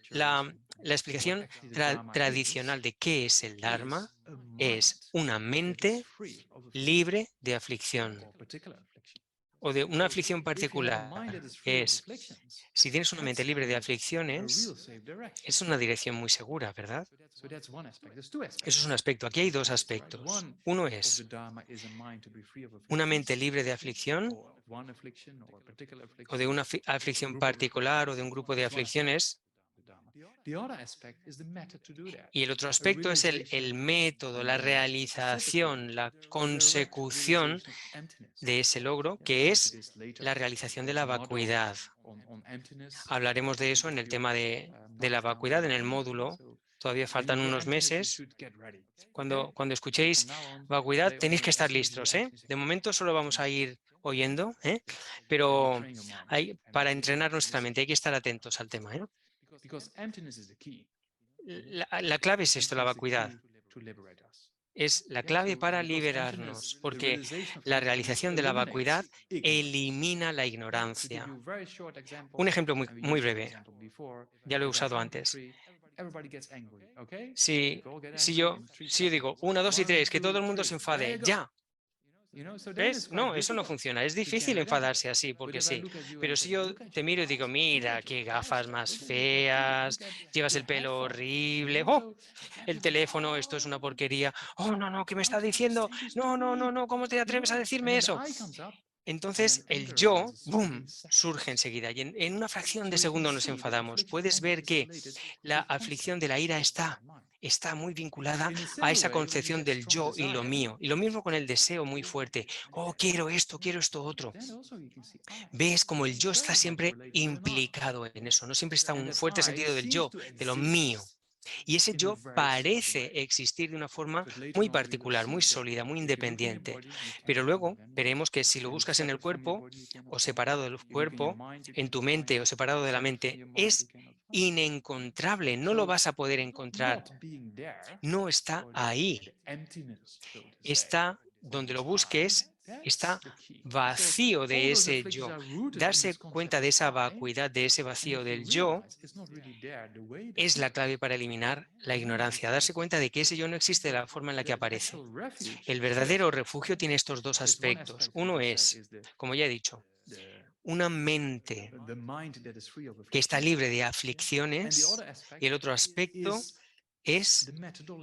la explicación tradicional de qué es el Dharma es una mente libre de aflicción o de una aflicción particular. Si tienes una mente libre de aflicciones, es una dirección muy segura, ¿verdad? Eso es un aspecto. Aquí hay dos aspectos. Uno es una mente libre de aflicción o de una aflicción particular o de un grupo de aflicciones. Y el otro aspecto es el método, la realización, la consecución de ese logro, que es la realización de la vacuidad. Hablaremos de eso en el tema de la vacuidad, en el módulo. Todavía faltan unos meses. Cuando escuchéis vacuidad, tenéis que estar listos, ¿eh? De momento solo vamos a ir oyendo, ¿eh? Pero para entrenar nuestra mente hay que estar atentos al tema, ¿eh? La clave es esto, la vacuidad. Es la clave para liberarnos, porque la realización de la vacuidad elimina la ignorancia. Un ejemplo muy breve, ya lo he usado antes. Si yo digo 1, 2 y 3, que todo el mundo se enfade, ya. ¿Ves? No, eso no funciona. Es difícil enfadarse así, porque sí. Pero si yo te miro y digo, mira, qué gafas más feas, llevas el pelo horrible, ¡oh! El teléfono, esto es una porquería. ¡Oh, no, no! ¿Qué me está diciendo? No, no, no, no, ¿cómo te atreves a decirme eso? Entonces el yo, ¡boom!, surge enseguida y en una fracción de segundo nos enfadamos. Puedes ver que la aflicción de la ira está muy vinculada a esa concepción del yo y lo mío. Y lo mismo con el deseo muy fuerte. Oh, quiero esto otro. Ves como el yo está siempre implicado en eso. No siempre está un fuerte sentido del yo, de lo mío. Y ese yo parece existir de una forma muy particular, muy sólida, muy independiente. Pero luego veremos que si lo buscas en el cuerpo o separado del cuerpo, en tu mente o separado de la mente, es inencontrable, no lo vas a poder encontrar. No está ahí. Está donde lo busques, está vacío de ese yo. Darse cuenta de esa vacuidad, de ese vacío del yo, es la clave para eliminar la ignorancia. Darse cuenta de que ese yo no existe de la forma en la que aparece. El verdadero refugio tiene estos dos aspectos. Uno es, como ya he dicho, una mente que está libre de aflicciones, y el otro aspecto es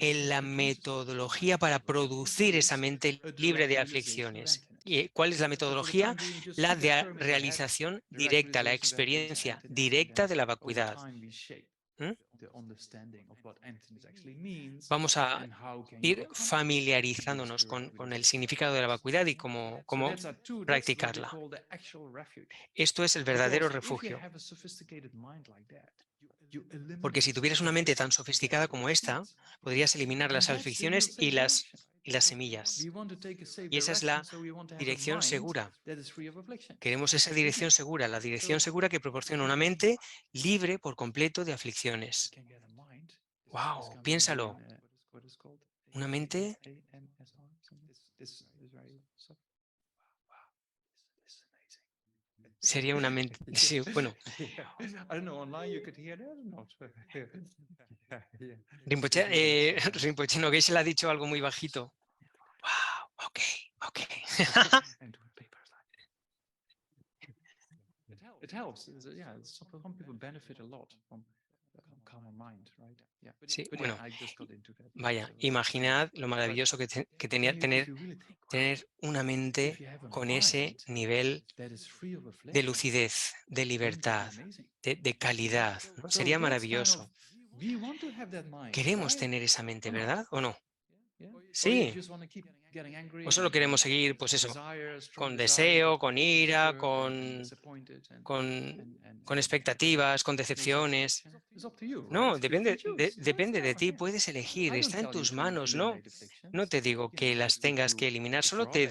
la metodología para producir esa mente libre de aflicciones. ¿Y cuál es la metodología? La de realización directa, la experiencia directa de la vacuidad. Vamos a ir familiarizándonos con el significado de la vacuidad y cómo practicarla. Esto es el verdadero refugio. Porque si tuvieras una mente tan sofisticada como esta, podrías eliminar las aflicciones y las semillas. Y esa es la dirección segura. Queremos esa dirección segura, la dirección segura que proporciona una mente libre por completo de aflicciones. ¡Wow! Piénsalo. Una mente... Sería una mente... Sí, bueno. Rinpoche no, Geshe le ha dicho algo muy bajito. ¡Wow! Ok. Sí, bueno, vaya, imaginad lo maravilloso que tenía tener una mente con ese nivel de lucidez, de libertad, de calidad, ¿no? Sería maravilloso. Queremos tener esa mente, ¿verdad? ¿O no? Sí. O solo queremos seguir, pues eso, con deseo, con ira, con expectativas, con decepciones. No, depende de ti, puedes elegir, está en tus manos, ¿no? No te digo que las tengas que eliminar, solo te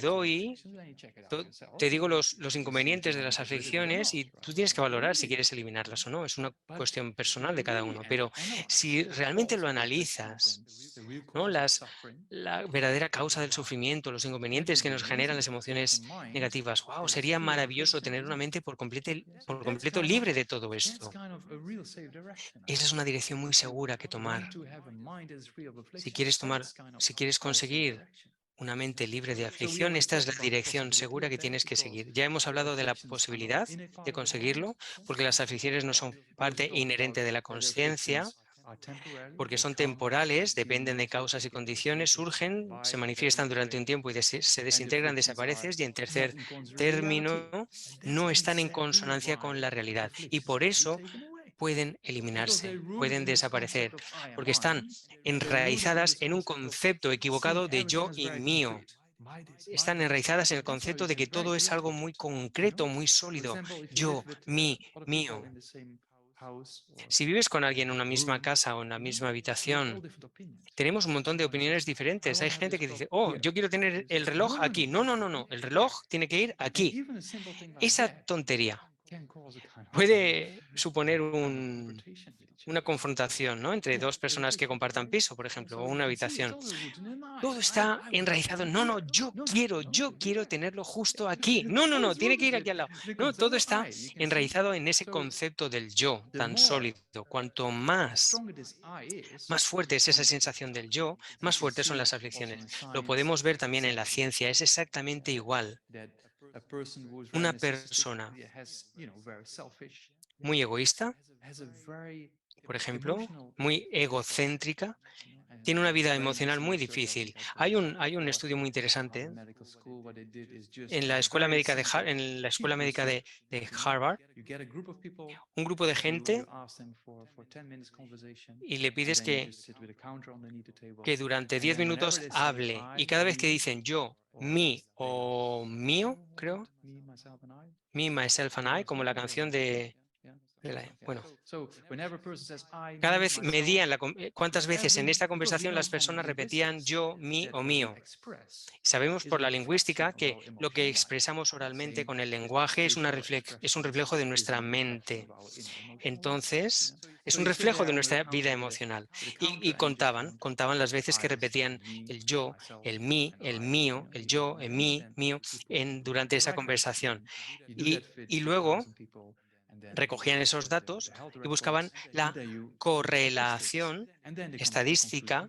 digo los inconvenientes de las aflicciones y tú tienes que valorar si quieres eliminarlas o no, es una cuestión personal de cada uno. Pero si realmente lo analizas, ¿no? La verdadera causa del sufrimiento sufrimiento, los inconvenientes que nos generan las emociones negativas. ¡Wow! Sería maravilloso tener una mente por completo libre de todo esto. Esa es una dirección muy segura que tomar. Si quieres conseguir una mente libre de aflicción, esta es la dirección segura que tienes que seguir. Ya hemos hablado de la posibilidad de conseguirlo, porque las aflicciones no son parte inherente de la consciencia, porque son temporales, dependen de causas y condiciones, surgen, se manifiestan durante un tiempo y se desintegran, desaparecen, y en tercer término, no están en consonancia con la realidad. Y por eso pueden eliminarse, pueden desaparecer, porque están enraizadas en un concepto equivocado de yo y mío. Están enraizadas en el concepto de que todo es algo muy concreto, muy sólido. Yo, mío. Si vives con alguien en una misma casa o en la misma habitación, tenemos un montón de opiniones diferentes. Hay gente que dice, oh, yo quiero tener el reloj aquí. No, no, no, no. El reloj tiene que ir aquí. Esa tontería puede suponer una confrontación, ¿no?, entre dos personas que compartan piso, por ejemplo, o una habitación. Todo está enraizado. No, no, yo quiero tenerlo justo aquí. No, no, no, tiene que ir aquí al lado. No, todo está enraizado en ese concepto del yo tan sólido. Cuanto más fuerte es esa sensación del yo, más fuertes son las aflicciones. Lo podemos ver también en la ciencia, es exactamente igual. Una persona muy egoísta, por ejemplo, muy egocéntrica, tiene una vida emocional muy difícil. Hay un estudio muy interesante en la escuela médica de Harvard, un grupo de gente, y le pides que durante 10 minutos hable, y cada vez que dicen yo, mi o mío, creo, me, myself and I, como la canción bueno, cada vez medían cuántas veces en esta conversación las personas repetían yo, mi o mío. Sabemos por la lingüística que lo que expresamos oralmente con el lenguaje es un reflejo de nuestra mente. Entonces, es un reflejo de nuestra vida emocional. Y contaban las veces que repetían el yo, el mí, el mío, el yo, el mí, mío, durante esa conversación. Y luego recogían esos datos y buscaban la correlación estadística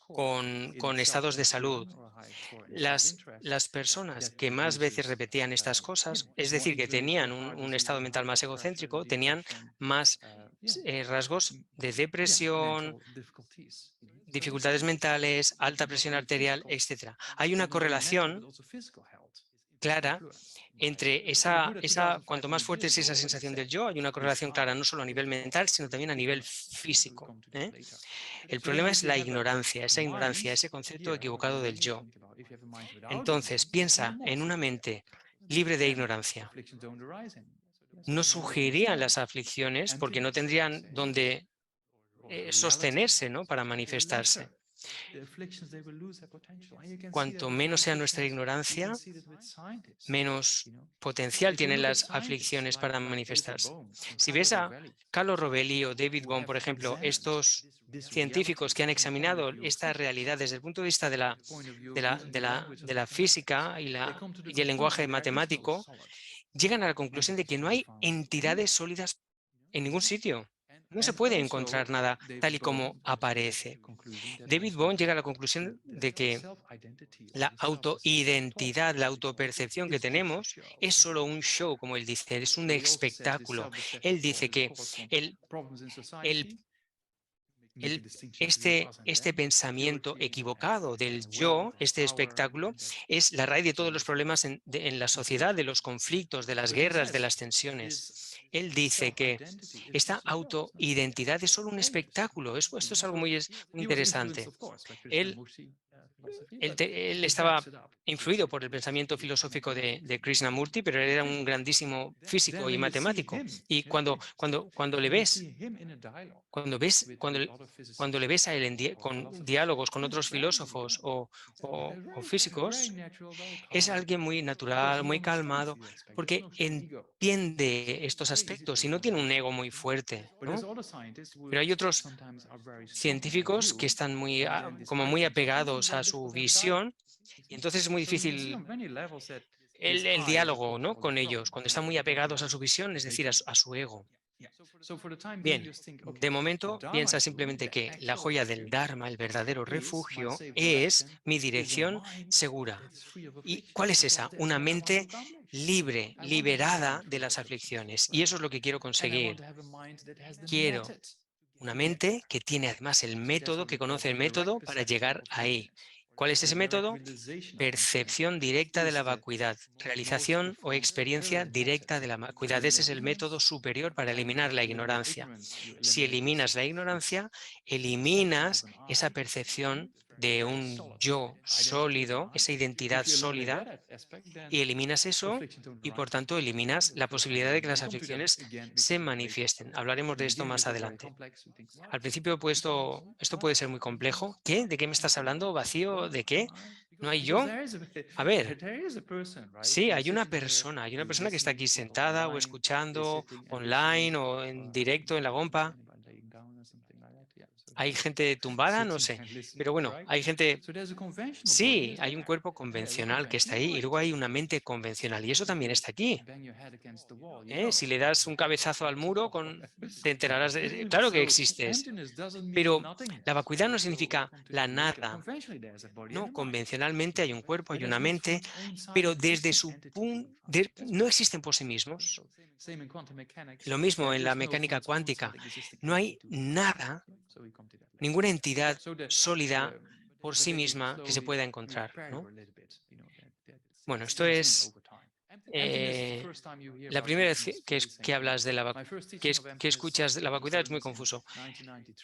con estados de salud. Las personas que más veces repetían estas cosas, es decir, que tenían un estado mental más egocéntrico, tenían más rasgos de depresión, dificultades mentales, alta presión arterial, etc. Hay una correlación clara entre cuanto más fuerte es esa sensación del yo, hay una correlación clara no solo a nivel mental, sino también a nivel físico. El problema es la ignorancia, ese concepto equivocado del yo. Entonces, piensa en una mente libre de ignorancia. No surgirían las aflicciones porque no tendrían dónde sostenerse, ¿no?, para manifestarse. Cuanto menos sea nuestra ignorancia, menos potencial tienen las aflicciones para manifestarse. Si ves a Carlo Rovelli o David Bohm, por ejemplo, estos científicos que han examinado esta realidad desde el punto de vista de la física y el lenguaje matemático, llegan a la conclusión de que no hay entidades sólidas en ningún sitio. No se puede encontrar nada tal y como aparece. David Bohm llega a la conclusión de que la autoidentidad, la autopercepción que tenemos es solo un show, como él dice, es un espectáculo. Él dice que este pensamiento equivocado del yo, este espectáculo, es la raíz de todos los problemas en la sociedad, de los conflictos, de las guerras, de las tensiones. Él dice que esta autoidentidad es solo un espectáculo. Esto es algo muy interesante. Él estaba influido por el pensamiento filosófico de Krishnamurti, pero él era un grandísimo físico y matemático. Y cuando le ves, cuando le ves a él con diálogos con otros filósofos o físicos, es alguien muy natural, muy calmado, porque entiende estos aspectos y no tiene un ego muy fuerte, ¿no? Pero hay otros científicos que están muy apegados a su visión, y entonces es muy difícil el diálogo, ¿no?, con ellos, cuando están muy apegados a su visión, es decir, a su ego. Bien, de momento piensa simplemente que la joya del Dharma, el verdadero refugio, es mi dirección segura. ¿Y cuál es esa? Una mente libre, liberada de las aflicciones. Y eso es lo que quiero conseguir. Quiero una mente que tiene además el método, que conoce el método para llegar ahí. ¿Cuál es ese método? Percepción directa de la vacuidad, realización o experiencia directa de la vacuidad. Ese es el método superior para eliminar la ignorancia. Si eliminas la ignorancia, eliminas esa percepción de un yo sólido, esa identidad sólida, y eliminas eso y por tanto eliminas la posibilidad de que las aflicciones se manifiesten. Hablaremos de esto más adelante. Al principio esto puede ser muy complejo. ¿Qué? ¿De qué me estás hablando? ¿Vacío? ¿De qué? ¿No hay yo? A ver, sí, hay una persona que está aquí sentada o escuchando online o en directo en la Gompa. Hay gente tumbada, no sé, pero bueno, hay gente. Sí, hay un cuerpo convencional que está ahí y luego hay una mente convencional y eso también está aquí. Si le das un cabezazo al muro, te enterarás de. Claro que existes, pero la vacuidad no significa la nada. No, convencionalmente hay un cuerpo, hay una mente, pero desde su punto no existen por sí mismos. Lo mismo en la mecánica cuántica. No hay nada, ninguna entidad sólida por sí misma que se pueda encontrar, ¿no? Bueno, esto es la primera vez que hablas de que escuchas de la vacuidad es muy confuso.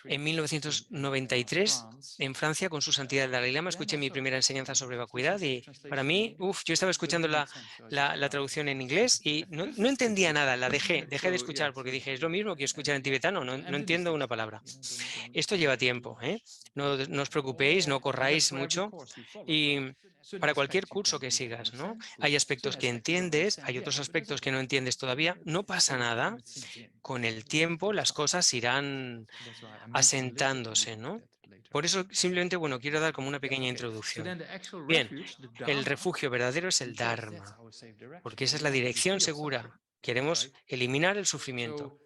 En 1993, en Francia, con su santidad el Dalai Lama, escuché mi primera enseñanza sobre vacuidad y para mí, yo estaba escuchando la traducción en inglés y no entendía nada, la dejé de escuchar porque dije, es lo mismo que escuchar en tibetano, no entiendo una palabra. Esto lleva tiempo, ¿eh? No os preocupéis, no corráis mucho y para cualquier curso que sigas, ¿no? Hay aspectos que entiendes, hay otros aspectos que no entiendes todavía, no pasa nada. Con el tiempo las cosas irán asentándose, ¿no? Por eso simplemente, bueno, quiero dar como una pequeña introducción. Bien, el refugio verdadero es el Dharma, porque esa es la dirección segura. Queremos eliminar el sufrimiento.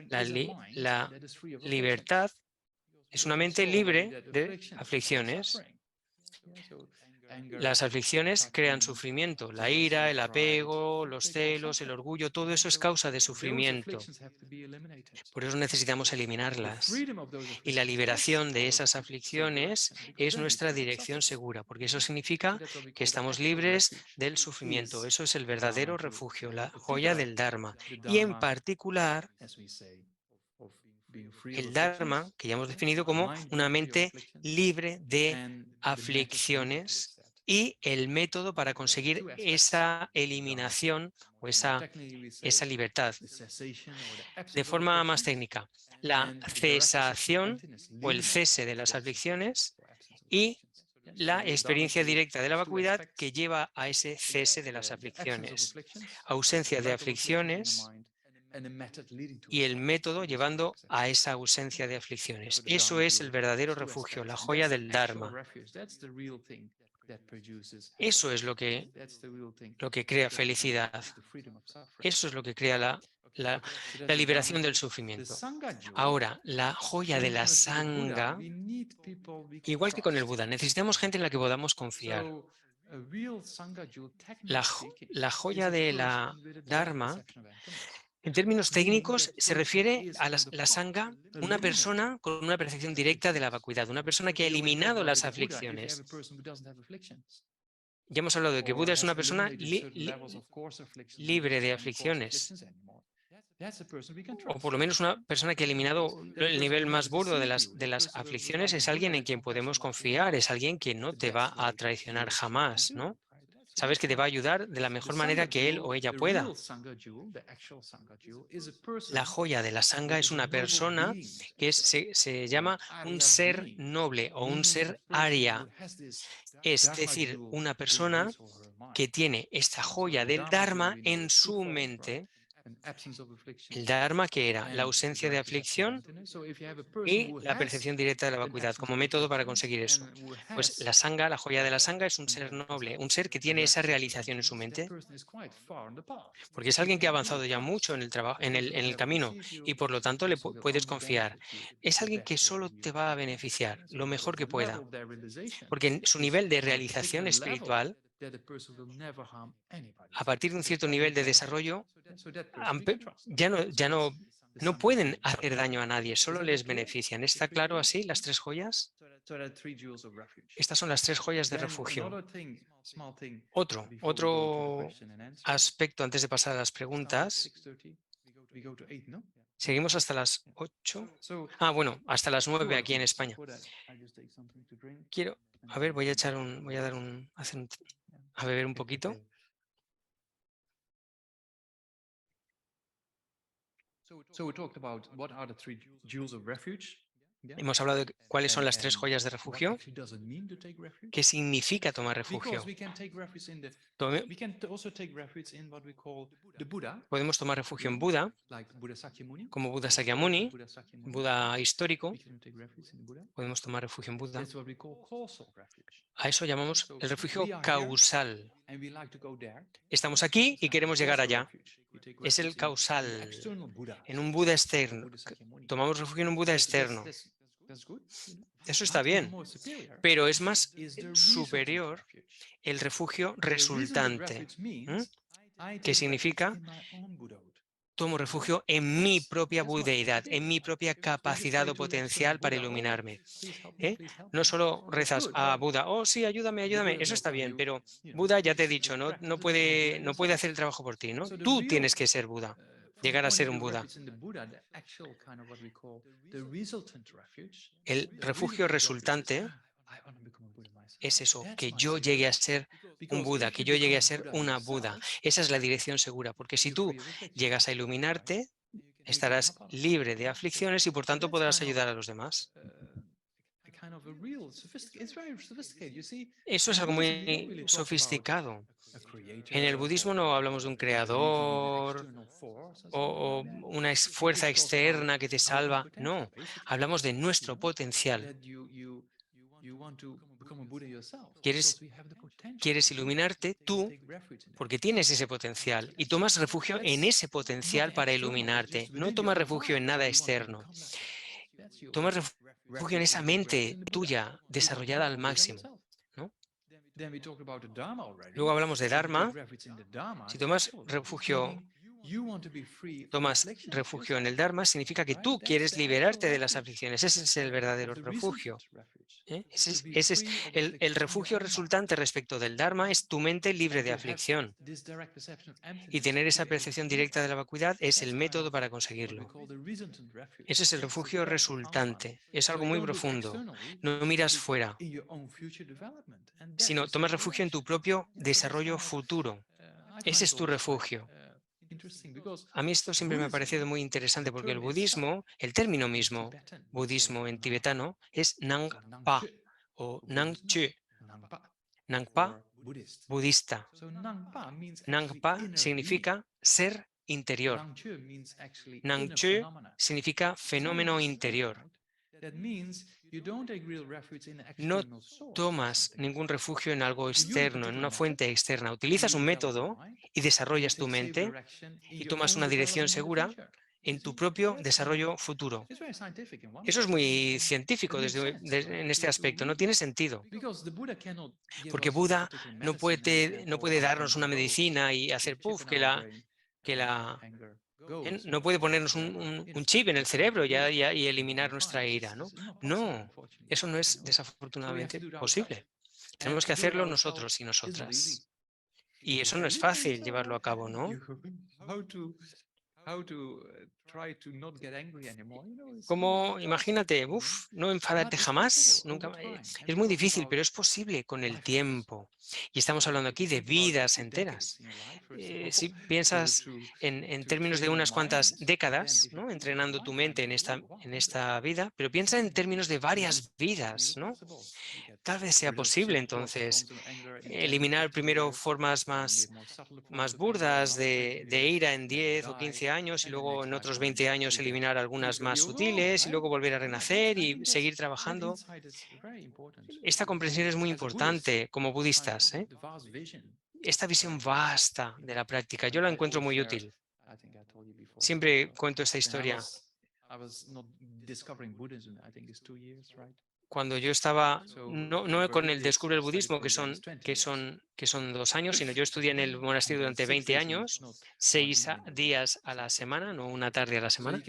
La libertad es una mente libre de aflicciones. Las aflicciones crean sufrimiento. La ira, el apego, los celos, el orgullo, todo eso es causa de sufrimiento. Por eso necesitamos eliminarlas. Y la liberación de esas aflicciones es nuestra dirección segura, porque eso significa que estamos libres del sufrimiento. Eso es el verdadero refugio, la joya del Dharma. Y en particular, el Dharma, que ya hemos definido como una mente libre de aflicciones y el método para conseguir esa eliminación o esa libertad. De forma más técnica, la cesación o el cese de las aflicciones y la experiencia directa de la vacuidad que lleva a ese cese de las aflicciones. Ausencia de aflicciones y el método llevando a esa ausencia de aflicciones. Eso es el verdadero refugio, la joya del Dharma. Eso es lo que crea felicidad. Eso es lo que crea la liberación del sufrimiento. Ahora, la joya de la Sangha, igual que con el Buda, necesitamos gente en la que podamos confiar. La joya de la Dharma, en términos técnicos, se refiere a la Sangha, una persona con una percepción directa de la vacuidad, una persona que ha eliminado las aflicciones. Ya hemos hablado de que Buda es una persona libre de aflicciones, o por lo menos una persona que ha eliminado el nivel más burdo de las aflicciones. Es alguien en quien podemos confiar, es alguien que no te va a traicionar jamás, ¿no? Sabes que te va a ayudar de la mejor manera que él o ella pueda. La joya de la Sangha es una persona que se llama un ser noble o un ser Arya, es decir, una persona que tiene esta joya del Dharma en su mente El Dharma, que era la ausencia de aflicción y la percepción directa de la vacuidad como método para conseguir eso. Pues la Sangha, la joya de la Sangha, es un ser noble, un ser que tiene esa realización en su mente, porque es alguien que ha avanzado ya mucho en el trabajo, en el camino, y por lo tanto le puedes confiar. Es alguien que solo te va a beneficiar lo mejor que pueda, porque en su nivel de realización espiritual, a partir de un cierto nivel de desarrollo, no pueden hacer daño a nadie, solo les benefician. ¿Está claro así las tres joyas? Estas son las tres joyas de refugio. Otro aspecto antes de pasar a las preguntas. Seguimos hasta las 8. Bueno, hasta las 9 aquí en España. A ver, voy a beber un poquito. Hemos hablado de cuáles son las tres joyas de refugio. ¿Qué significa tomar refugio? Podemos tomar refugio en Buda, como Buda Sakyamuni, Buda histórico. Podemos tomar refugio en Buda. A eso llamamos el refugio causal. Estamos aquí y queremos llegar allá. Es el causal. En un Buda externo. Tomamos refugio en un Buda externo. Eso está bien, pero es más superior el refugio resultante. ¿Qué significa? Tomo refugio en mi propia budeidad, en mi propia capacidad o potencial para iluminarme. No solo rezas a Buda, oh sí, ayúdame, ayúdame, eso está bien, pero Buda, ya te he dicho, no puede hacer el trabajo por ti, ¿no? Tú tienes que ser Buda, llegar a ser un Buda. El refugio resultante es eso, que yo llegue a ser un Buda, que yo llegue a ser una Buda. Esa es la dirección segura, porque si tú llegas a iluminarte, estarás libre de aflicciones y por tanto podrás ayudar a los demás. Eso es algo muy sofisticado. En el budismo no hablamos de un creador o una fuerza externa que te salva. No, hablamos de nuestro potencial. Quieres iluminarte tú porque tienes ese potencial y tomas refugio en ese potencial para iluminarte. No tomas refugio en nada externo. Tomas refugio en esa mente tuya desarrollada al máximo, ¿no? Luego hablamos de Dharma. Si tomas refugio en el Dharma, significa que tú quieres liberarte de las aflicciones. Ese es el verdadero refugio. Ese es el refugio resultante respecto del Dharma, es tu mente libre de aflicción. Y tener esa percepción directa de la vacuidad es el método para conseguirlo. Ese es el refugio resultante. Es algo muy profundo. No miras fuera, sino tomas refugio en tu propio desarrollo futuro. Ese es tu refugio. A mí esto siempre me ha parecido muy interesante porque el budismo, el término mismo, budismo en tibetano, es Nangpa o Nangchu. Nangpa, budista. Nangpa significa ser interior. Nangchu significa fenómeno interior. No tomas ningún refugio en algo externo, en una fuente externa. Utilizas un método y desarrollas tu mente y tomas una dirección segura en tu propio desarrollo futuro. Eso es muy científico en este aspecto, no tiene sentido. Porque Buda no puede darnos una medicina y hacer puff, no puede ponernos un chip en el cerebro y eliminar nuestra ira, ¿no? No, eso no es desafortunadamente posible. Tenemos que hacerlo nosotros y nosotras. Y eso no es fácil llevarlo a cabo, ¿no? Como, imagínate, no enfadarte jamás, nunca. Es muy difícil, pero es posible con el tiempo. Y estamos hablando aquí de vidas enteras. Si piensas en términos de unas cuantas décadas, ¿no? Entrenando tu mente en esta vida, pero piensa en términos de varias vidas, ¿no? Tal vez sea posible entonces eliminar primero formas más burdas de ira en 10 o 15 años y luego en otros 20 años eliminar algunas más sutiles y luego volver a renacer y seguir trabajando. Esta comprensión es muy importante como budistas, ¿eh? Esta visión vasta de la práctica, yo la encuentro muy útil. Siempre cuento esta historia. Cuando yo estaba, no con el Descubre el Budismo, que son 2 años, sino yo estudié en el monasterio durante 20 años, 6 días a la semana, no una tarde a la semana.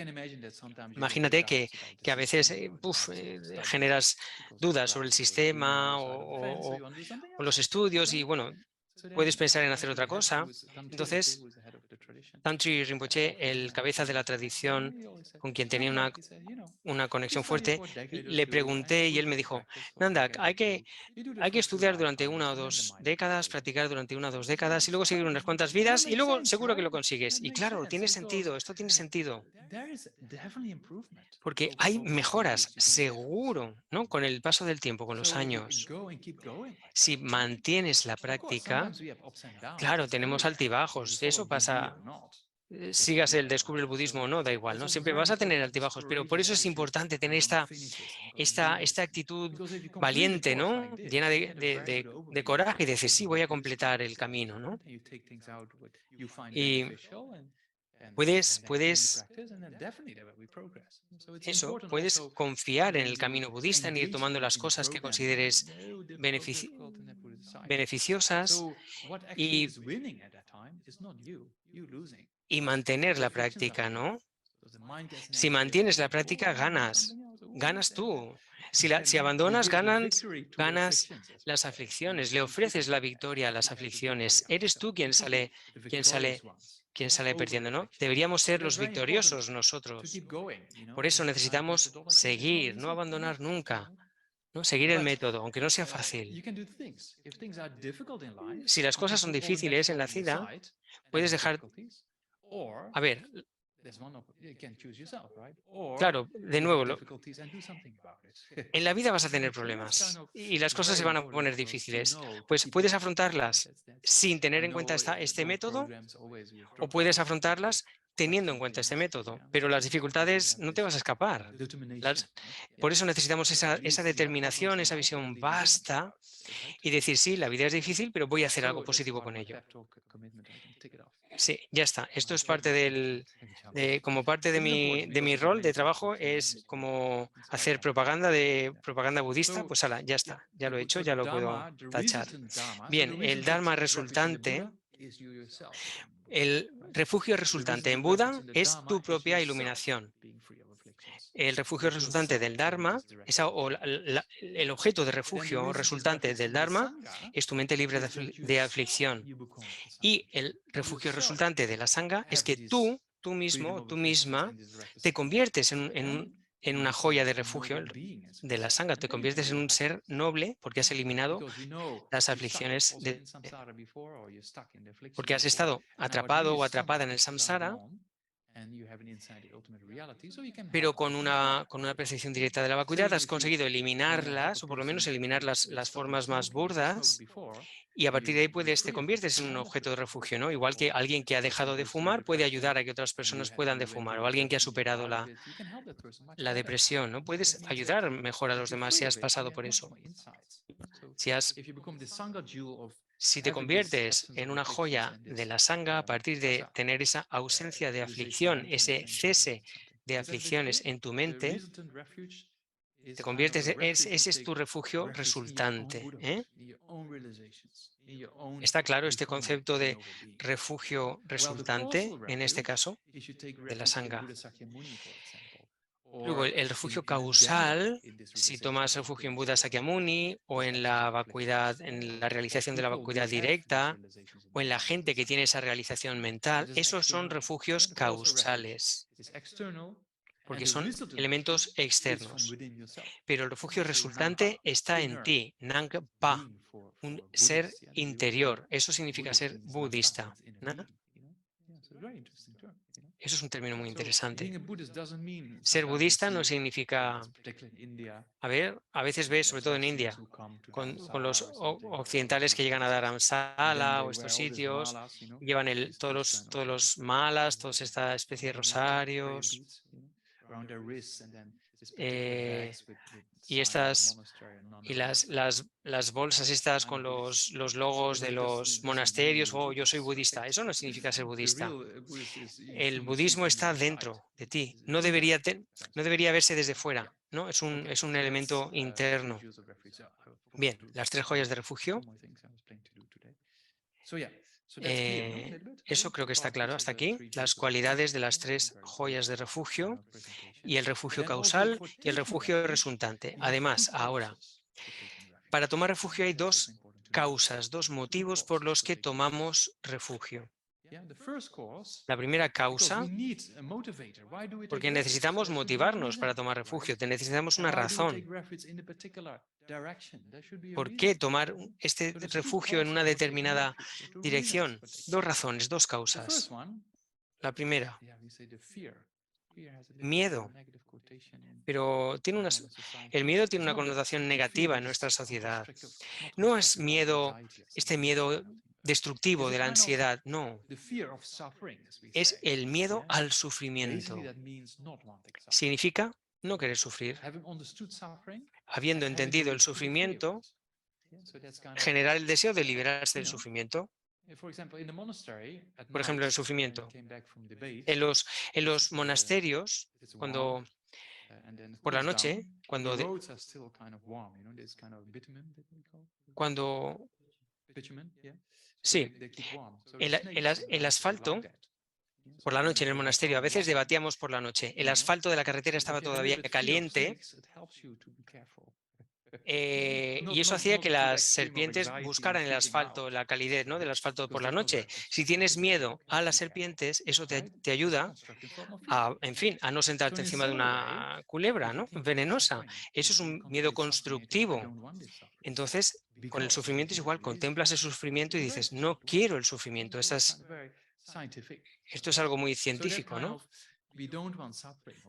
Imagínate que a veces generas dudas sobre el sistema o los estudios y, bueno, puedes pensar en hacer otra cosa. Entonces, Tantri Rinpoche, el cabeza de la tradición, con quien tenía una conexión fuerte, le pregunté y él me dijo, Nandak, hay que estudiar durante 1 o 2 décadas, practicar durante 1 o 2 décadas y luego seguir unas cuantas vidas y luego seguro que lo consigues. Y claro, tiene sentido, esto tiene sentido. Porque hay mejoras, seguro, ¿no? Con el paso del tiempo, con los años. Si mantienes la práctica, claro, tenemos altibajos, eso pasa. Sigas Descubre el Budismo o no, da igual, ¿no? Siempre vas a tener altibajos, pero por eso es importante tener esta actitud valiente, ¿no? Llena de coraje y decir, sí, voy a completar el camino, ¿no? Y puedes confiar en el camino budista, en ir tomando las cosas que consideres beneficiosas y mantener la práctica, ¿no? Si mantienes la práctica, ganas tú. Si abandonas, ganas las aflicciones, le ofreces la victoria a las aflicciones. Eres tú quien sale perdiendo, ¿no? Deberíamos ser los victoriosos nosotros. Por eso necesitamos seguir, no abandonar nunca, ¿no? Seguir el método, aunque no sea fácil. Si las cosas son difíciles en la vida, puedes dejar. A ver, claro, de nuevo, en la vida vas a tener problemas y las cosas se van a poner difíciles. Pues puedes afrontarlas sin tener en cuenta este método o puedes afrontarlas teniendo en cuenta este método, pero las dificultades no te vas a escapar. Por eso necesitamos esa determinación, esa visión vasta y decir, sí, la vida es difícil, pero voy a hacer algo positivo con ello. Sí, ya está. Esto es parte como parte de mi rol de trabajo, es como hacer propaganda budista, pues ala, ya está, ya lo he hecho, ya lo puedo tachar. Bien, el Dharma resultante, el refugio resultante en Buda es tu propia iluminación. El refugio resultante del Dharma, el objeto de refugio resultante del Dharma es tu mente libre de aflicción. Y el refugio resultante de la Sangha es que tú mismo, tú misma, te conviertes en una joya de refugio de la Sangha, te conviertes en un ser noble porque has eliminado las aflicciones, porque has estado atrapado o atrapada en el samsara, pero con una percepción directa de la vacuidad has conseguido eliminarlas, o por lo menos eliminar las formas más burdas, y a partir de ahí te conviertes en un objeto de refugio, ¿no? Igual que alguien que ha dejado de fumar puede ayudar a que otras personas puedan de fumar, o alguien que ha superado la depresión, ¿no? Puedes ayudar mejor a los demás si has pasado por eso. Si te conviertes en una joya de la Sangha a partir de tener esa ausencia de aflicción, ese cese de aflicciones en tu mente, te conviertes, ese es tu refugio resultante, ¿eh? ¿Está claro este concepto de refugio resultante, en este caso, de la Sangha? Luego, el refugio causal, si tomas refugio en Buda Sakyamuni o en la vacuidad, en la realización de la vacuidad directa o en la gente que tiene esa realización mental, esos son refugios causales, porque son elementos externos. Pero el refugio resultante está en ti, Nangpa, un ser interior. Eso significa ser budista, ¿no? Eso es un término muy interesante. Ser budista no significa... A veces ves, sobre todo en India, con los occidentales que llegan a Dharamsala o estos sitios, llevan todos los malas, toda esta especie de rosarios, y las bolsas estas con los logos de los monasterios. Oh, yo soy budista. Eso no significa ser budista. El budismo está dentro de ti. No debería verse desde fuera, ¿no? Es un elemento interno. Bien, las 3 joyas de refugio. Eso creo que está claro hasta aquí. Las cualidades de las 3 joyas de refugio y el refugio causal y el refugio resultante. Además, ahora, para tomar refugio hay 2 causas, 2 motivos por los que tomamos refugio. La primera causa, porque necesitamos motivarnos para tomar refugio, necesitamos una razón. ¿Por qué tomar este refugio en una determinada dirección? 2 razones, 2 causas. La primera, miedo. Pero el miedo tiene una connotación negativa en nuestra sociedad. No es miedo, este miedo destructivo de la ansiedad, no. Es el miedo al sufrimiento. Significa no querer sufrir. Habiendo entendido el sufrimiento, generar el deseo de liberarse del sufrimiento. Por ejemplo, el sufrimiento. En los monasterios, por la noche, sí, el asfalto, por la noche en el monasterio, a veces debatíamos por la noche, el asfalto de la carretera estaba todavía caliente y eso hacía que las serpientes buscaran el asfalto, la calidez, ¿no?, del asfalto por la noche. Si tienes miedo a las serpientes, eso te ayuda en fin, a no sentarte encima de una culebra, ¿no?, venenosa. Eso es un miedo constructivo. Entonces, con el sufrimiento es igual, contemplas el sufrimiento y dices, no quiero el sufrimiento. Esto es algo muy científico, ¿no?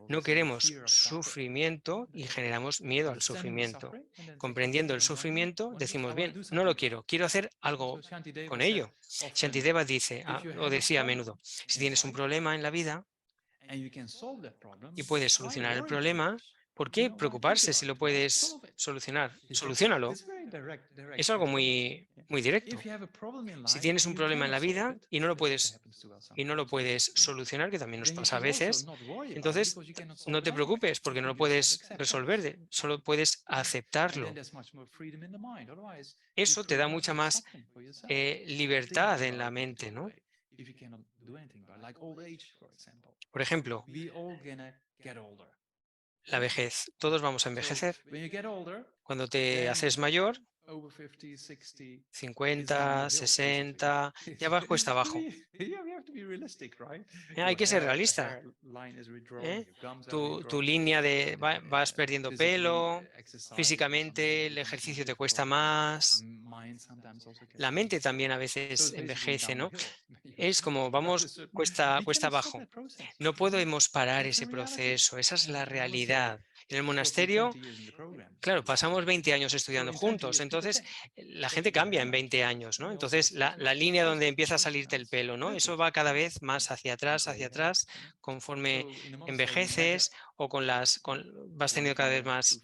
No queremos sufrimiento y generamos miedo al sufrimiento. Comprendiendo el sufrimiento, decimos, bien, no lo quiero, quiero hacer algo con ello. Shantideva dice, o decía a menudo, si tienes un problema en la vida y puedes solucionar el problema, ¿por qué preocuparse si lo puedes solucionar? Soluciónalo. Es algo muy directo. Si tienes un problema en la vida y no lo puedes solucionar, que también nos pasa a veces, entonces no te preocupes porque no lo puedes resolver, solo puedes aceptarlo. Eso te da mucha más libertad en la mente, ¿no? Por ejemplo, la vejez. Todos vamos a envejecer. Cuando te haces mayor, 50, 60, ya vas cuesta abajo. Hay que ser realista. Tu línea vas perdiendo pelo, físicamente el ejercicio te cuesta más. La mente también a veces envejece, ¿no? Es como vamos cuesta abajo. No podemos parar ese proceso, esa es la realidad. En el monasterio, claro, pasamos 20 años estudiando juntos, entonces la gente cambia en 20 años, ¿no? Entonces la línea donde empieza a salirte el pelo, ¿no? Eso va cada vez más hacia atrás, conforme envejeces o vas teniendo cada vez más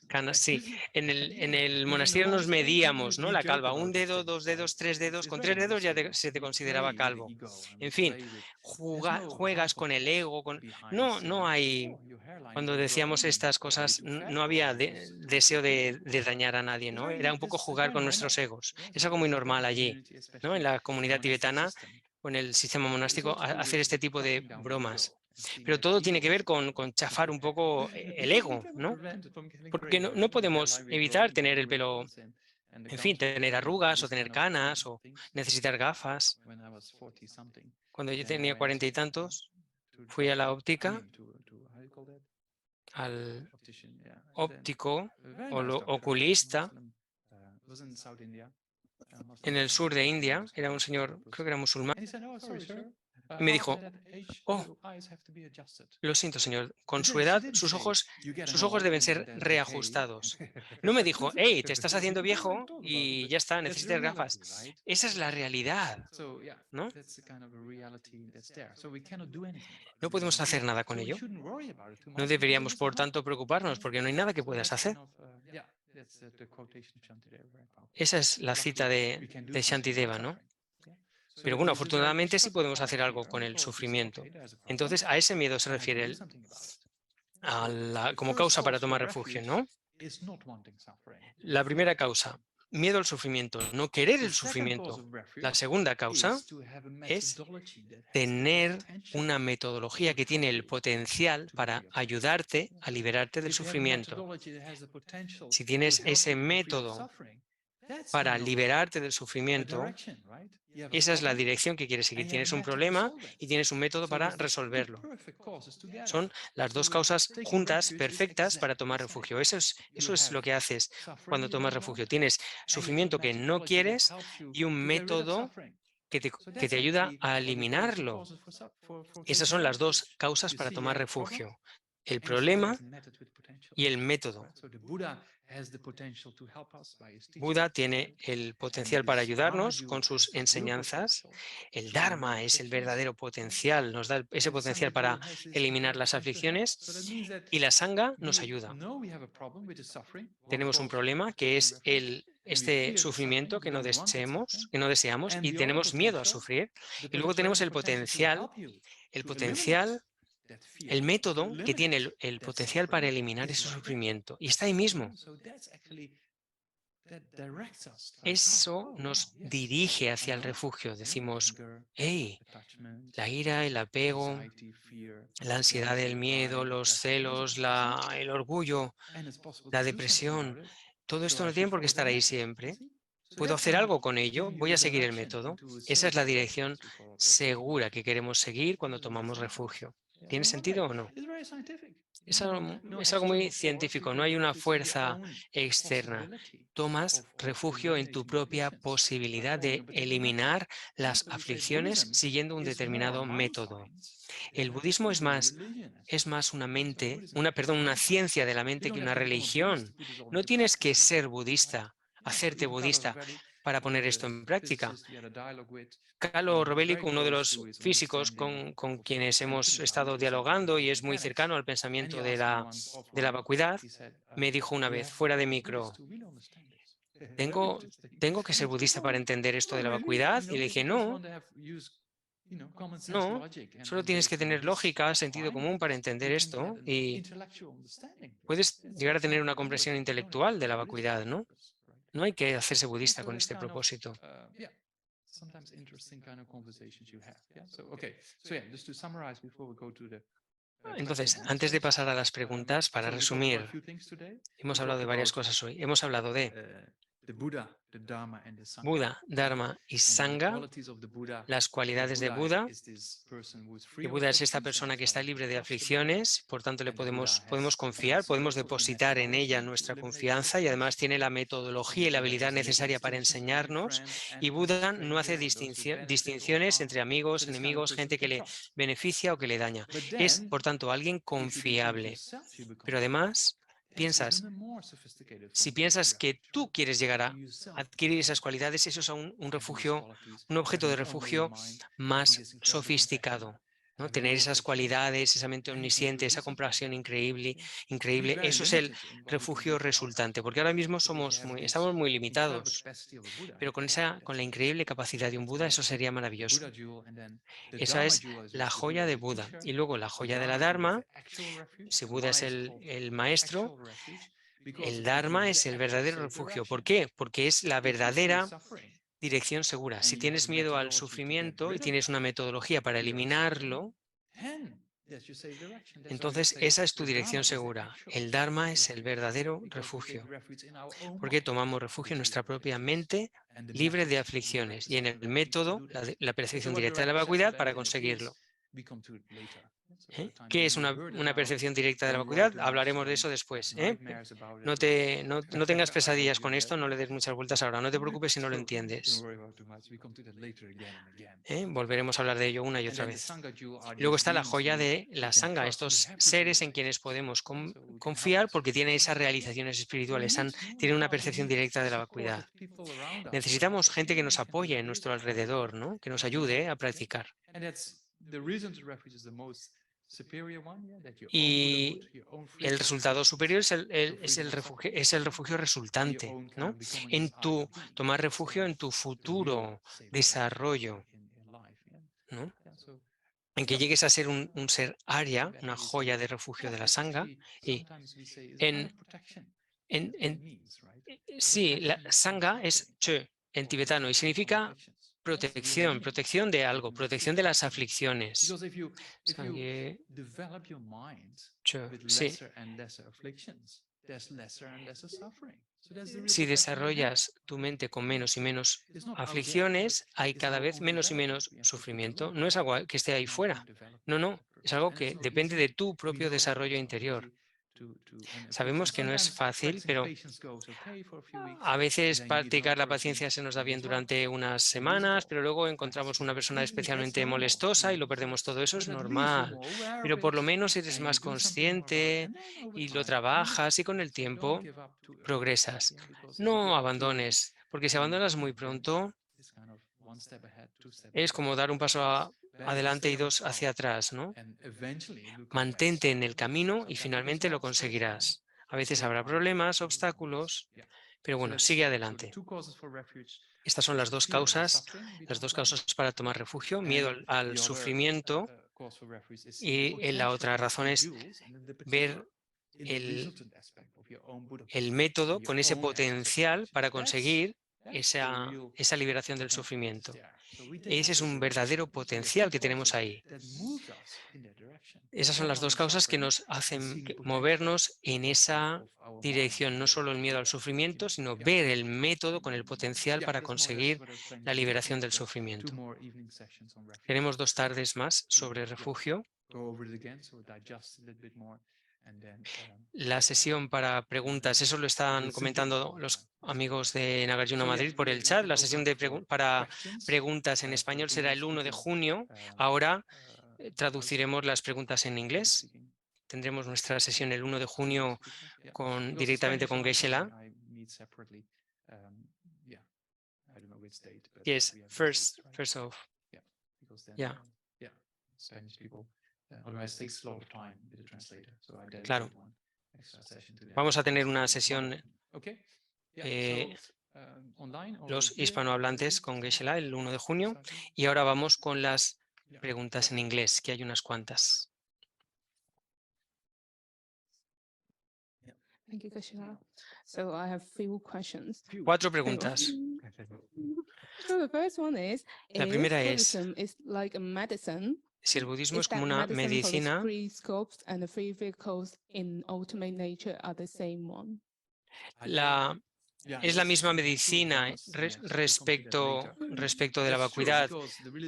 canas, sí. En el monasterio nos medíamos, ¿no?, la calva. 1 dedo, 2 dedos, 3 dedos. Con 3 dedos ya se te consideraba calvo. En fin, juegas con el ego. No hay... Cuando decíamos estas cosas, no había deseo de dañar a nadie, ¿no? Era un poco jugar con nuestros egos. Es algo muy normal allí, ¿no? En la comunidad tibetana o en el sistema monástico, hacer este tipo de bromas. Pero todo tiene que ver con chafar un poco el ego, ¿no? Porque no podemos evitar tener el pelo, en fin, tener arrugas o tener canas o necesitar gafas. Cuando yo tenía 40 y tantos, fui a la óptica, al óptico o oculista en el sur de India. Era un señor, creo que era musulmán, y me dijo: oh, lo siento, señor, con su edad sus ojos deben ser reajustados. No me dijo: hey, te estás haciendo viejo y ya está, necesitas gafas. Esa es la realidad, ¿no? No podemos hacer nada con ello. No deberíamos, por tanto, preocuparnos porque no hay nada que puedas hacer. Esa es la cita de Shantideva, ¿no? Pero bueno, afortunadamente sí podemos hacer algo con el sufrimiento. Entonces, a ese miedo se refiere como causa para tomar refugio, ¿no? La primera causa, miedo al sufrimiento, no querer el sufrimiento. La segunda causa es tener una metodología que tiene el potencial para ayudarte a liberarte del sufrimiento. Si tienes ese método para liberarte del sufrimiento, esa es la dirección que quieres seguir. Tienes un problema y tienes un método para resolverlo. Son las dos causas juntas, perfectas, para tomar refugio. Eso es lo que haces cuando tomas refugio. Tienes sufrimiento que no quieres y un método que te ayuda a eliminarlo. Esas son las dos causas para tomar refugio: el problema y el método. Buda tiene el potencial para ayudarnos con sus enseñanzas. El Dharma es el verdadero potencial, nos da ese potencial para eliminar las aflicciones, y la Sangha nos ayuda. Tenemos un problema que es este sufrimiento que no deseamos y tenemos miedo a sufrir. Y luego tenemos el potencial, el método que tiene el potencial para eliminar ese sufrimiento. Y está ahí mismo. Eso nos dirige hacia el refugio. Decimos: hey, la ira, el apego, la ansiedad, el miedo, los celos, el orgullo, la depresión, todo esto no tiene por qué estar ahí siempre. ¿Puedo hacer algo con ello? Voy a seguir el método. Esa es la dirección segura que queremos seguir cuando tomamos refugio. ¿Tiene sentido o no? Es algo muy científico, no hay una fuerza externa. Tomas refugio en tu propia posibilidad de eliminar las aflicciones siguiendo un determinado método. El budismo es más una ciencia de la mente que una religión. No tienes que ser budista, hacerte budista para poner esto en práctica. Carlo Rovelli, uno de los físicos con quienes hemos estado dialogando y es muy cercano al pensamiento de la vacuidad, me dijo una vez, fuera de micro: ¿tengo que ser budista para entender esto de la vacuidad? Y le dije: no, solo tienes que tener lógica, sentido común para entender esto y puedes llegar a tener una comprensión intelectual de la vacuidad, ¿no? No hay que hacerse budista con este propósito. Entonces, antes de pasar a las preguntas, para resumir, hemos hablado de varias cosas hoy. Hemos hablado de Buda, Dharma y Sangha, las cualidades de Buda. Y Buda es esta persona que está libre de aflicciones, por tanto le podemos confiar, podemos depositar en ella nuestra confianza, y además tiene la metodología y la habilidad necesaria para enseñarnos. Y Buda no hace distinciones entre amigos, enemigos, gente que le beneficia o que le daña. Es, por tanto, alguien confiable. Pero además, si piensas que tú quieres llegar a adquirir esas cualidades, eso es un objeto de refugio más sofisticado, ¿no? Tener esas cualidades, esa mente omnisciente, esa compasión increíble, eso es el refugio resultante, porque ahora mismo estamos muy limitados, pero con la increíble capacidad de un Buda, eso sería maravilloso. Esa es la joya de Buda. Y luego la joya de la Dharma. Si Buda es el maestro, el Dharma es el verdadero refugio. ¿Por qué? Porque es la verdadera dirección segura. Si tienes miedo al sufrimiento y tienes una metodología para eliminarlo, Entonces, esa es tu dirección segura. El Dharma es el verdadero refugio, porque tomamos refugio en nuestra propia mente libre de aflicciones y en el método, la percepción directa de la vacuidad para conseguirlo. ¿Qué es una percepción directa de la vacuidad? Hablaremos de eso después. No tengas pesadillas con esto, no le des muchas vueltas ahora. No te preocupes si no lo entiendes. Volveremos a hablar de ello una y otra vez. Luego está la joya de la Sangha, estos seres en quienes podemos confiar porque tienen esas realizaciones espirituales, tienen una percepción directa de la vacuidad. Necesitamos gente que nos apoye en nuestro alrededor, ¿no? Que nos ayude a practicar. Y el resultado superior es el refugio resultante, ¿no? Tomar refugio en tu futuro desarrollo, ¿no? En que llegues a ser un ser Arya, una joya de refugio de la Sangha. Y sí, la Sangha es che en tibetano y significa protección de algo, protección de las aflicciones. Sangye, che, sí. Si desarrollas tu mente con menos y menos aflicciones, hay cada vez menos y menos sufrimiento. No es algo que esté ahí fuera. No, es algo que depende de tu propio desarrollo interior. Sabemos que no es fácil, pero a veces practicar la paciencia se nos da bien durante unas semanas, pero luego encontramos una persona especialmente molestosa y lo perdemos todo. Eso es normal, pero por lo menos eres más consciente y lo trabajas y con el tiempo progresas. No abandones, porque si abandonas muy pronto, es como dar un paso adelante y dos hacia atrás, ¿no? Mantente en el camino y finalmente lo conseguirás. A veces habrá problemas, obstáculos, pero bueno, sigue adelante. Estas son las dos causas para tomar refugio: miedo al sufrimiento, y la otra razón es ver el método con ese potencial para conseguir esa liberación del sufrimiento. Ese es un verdadero potencial que tenemos ahí. Esas son las dos causas que nos hacen movernos en esa dirección, no solo el miedo al sufrimiento, sino ver el método con el potencial para conseguir la liberación del sufrimiento. Tenemos 2 tardes más sobre refugio. La sesión para preguntas, eso lo están comentando los amigos de Nagarjuna Madrid por el chat. La sesión para preguntas en español será el 1 de junio. Ahora traduciremos las preguntas en inglés. Tendremos nuestra sesión el 1 de junio directamente con Geshe-la. Yes, first of. Yeah. Claro. Vamos a tener una sesión los hispanohablantes con Geshe-la el 1 de junio y ahora vamos con las preguntas en inglés, que hay unas cuantas. Thank you, Geshe-la. So I have few questions. 4 preguntas. So the first one is, La primera es, Buddhism is like a medicine. si el budismo Is es como that una medicine for the medicina, three scopes and the three vehicles in ultimate nature are the same one? es la misma medicina respecto de la vacuidad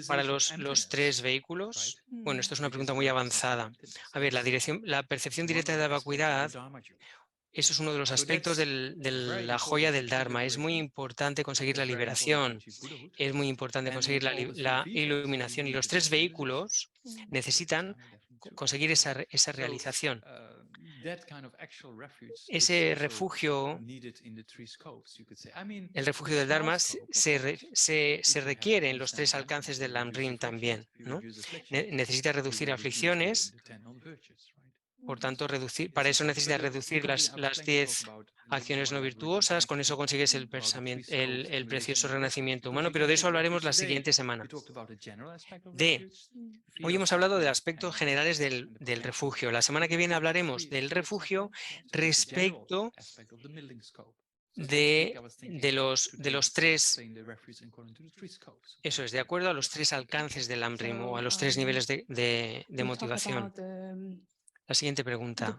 para los 3 vehículos. Bueno, esto es una pregunta muy avanzada. A ver, la percepción directa de la vacuidad, eso es uno de los aspectos de la joya del Dharma. Es muy importante conseguir la liberación, es muy importante conseguir la iluminación, y los 3 vehículos necesitan conseguir esa realización. Ese refugio, el refugio del Dharma, se requiere en los 3 alcances del Lamrim también, ¿no? Necesita reducir aflicciones. Por tanto, para eso necesitas reducir las 10 acciones no virtuosas. Con eso consigues el precioso renacimiento humano, pero de eso hablaremos la siguiente semana. Hoy hemos hablado de aspectos generales del refugio. La semana que viene hablaremos del refugio respecto de los tres, eso es, de acuerdo a los tres alcances del AMRIM o a los tres niveles de motivación. La siguiente pregunta.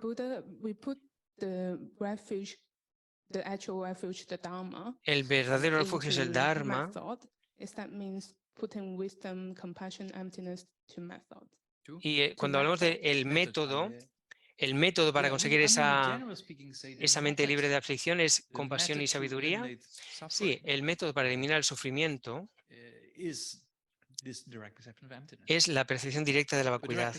El verdadero refugio es el Dharma. Y cuando hablamos del método, el método para conseguir esa mente libre de aflicción es compasión y sabiduría. Sí, el método para eliminar el sufrimiento es la percepción directa de la vacuidad.